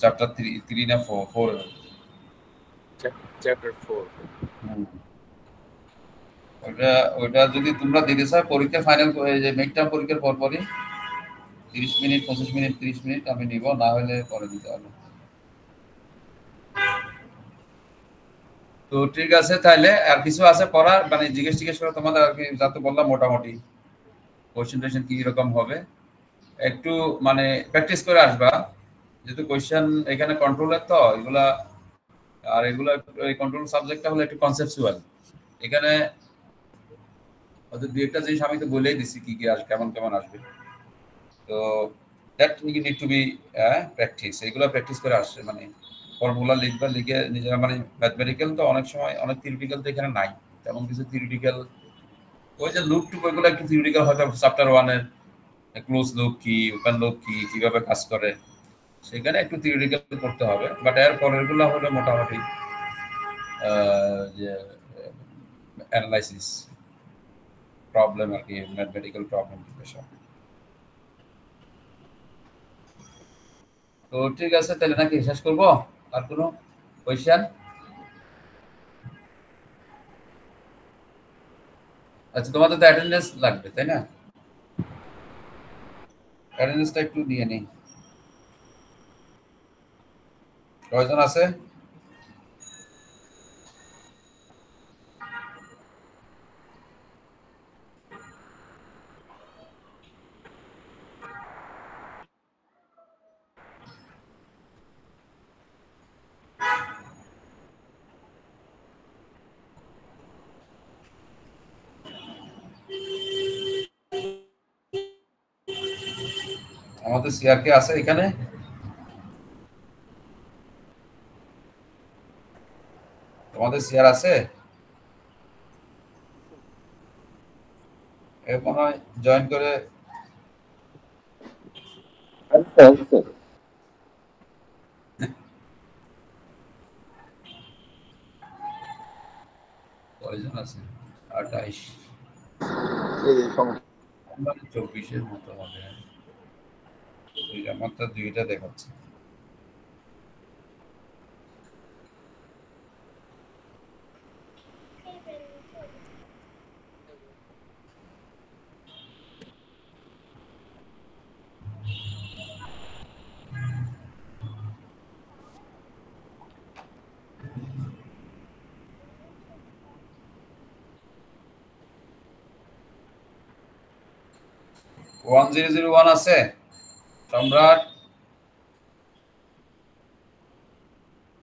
চ্যাপ্টার 3 না 4 চ্যাপ্টার 4। ওইটা যদি তোমরা দিতে চাও পরীক্ষা ফাইনাল যে মিড টার্ম পরীক্ষার পরপরই 30 মিনিট 25 মিনিট 30 মিনিট আমি নিব, না হলে পরে দিতে হবে। তো ঠিক আছে, তাহলে আর কিছু আছে পড়ার, মানে জিজ্ঞেস করে তোমাদের আর কি, যা তো বললাম মোটামুটি কোশ্চেন কি রকম হবে, একটু মানে প্র্যাকটিস করে আসবা, যেহেতু কোশ্চেন এখানে কন্ট্রোলের তো এগুলা, আর এগুলা এই কন্ট্রোল সাবজেক্টটা হলো একটু কনসেপচুয়াল, এখানে হয়তো দুই একটা জিনিস আমি তো বলেই দিছি কি কি আসবে, কেমন কেমন আসবে। তো that you need to be practice, এইগুলো প্র্যাকটিস করে আসছে, মানে ফর্মুলা লিখবা, লিখে নিজেরা, মানে ম্যাথমেটিক্যাল তো অনেক সময় অনেক থিওরিটিক্যাল তো এখানে নাই, তেমন কিছু থিওরিটিক্যাল, ওই যে লুপ টুপ ওইগুলো একটু থিওরিটিক্যাল, হয়তো চ্যাপ্টার 1-এর ক্লোজ লুপ কি, ওপেন লুপ কি, কিভাবে কাজ করে, সেখানে একটু থিওরিটিক্যাল করতে হবে। বাট এর পরেরগুলো হলো মোটামুটি যে অ্যানালাইসিস প্রবলেম আর কি, ম্যাথমেটিক্যাল প্রবলেম সব। তো ঠিক আছে তাহলে নাকি শেষ করবো? আর কোনো কোয়েশ্চেন? আচ্ছা, তোমাদের তো অ্যাটেন্ডেন্স লাগবে তাই না? অ্যাটেন্ডেন্সটা একটু দিয়ে নিই। কয়জন আছে? আমাদের সিআর কে আছে এখানে? তোমাদের সিআর আছে? এ মনে হয় জয়েন করে কয়জন আছে? 28, 24-এর মতো হবে। আমার তো দুইটা দেখাচ্ছে। ওয়ান 1001 আছে সম্রাট?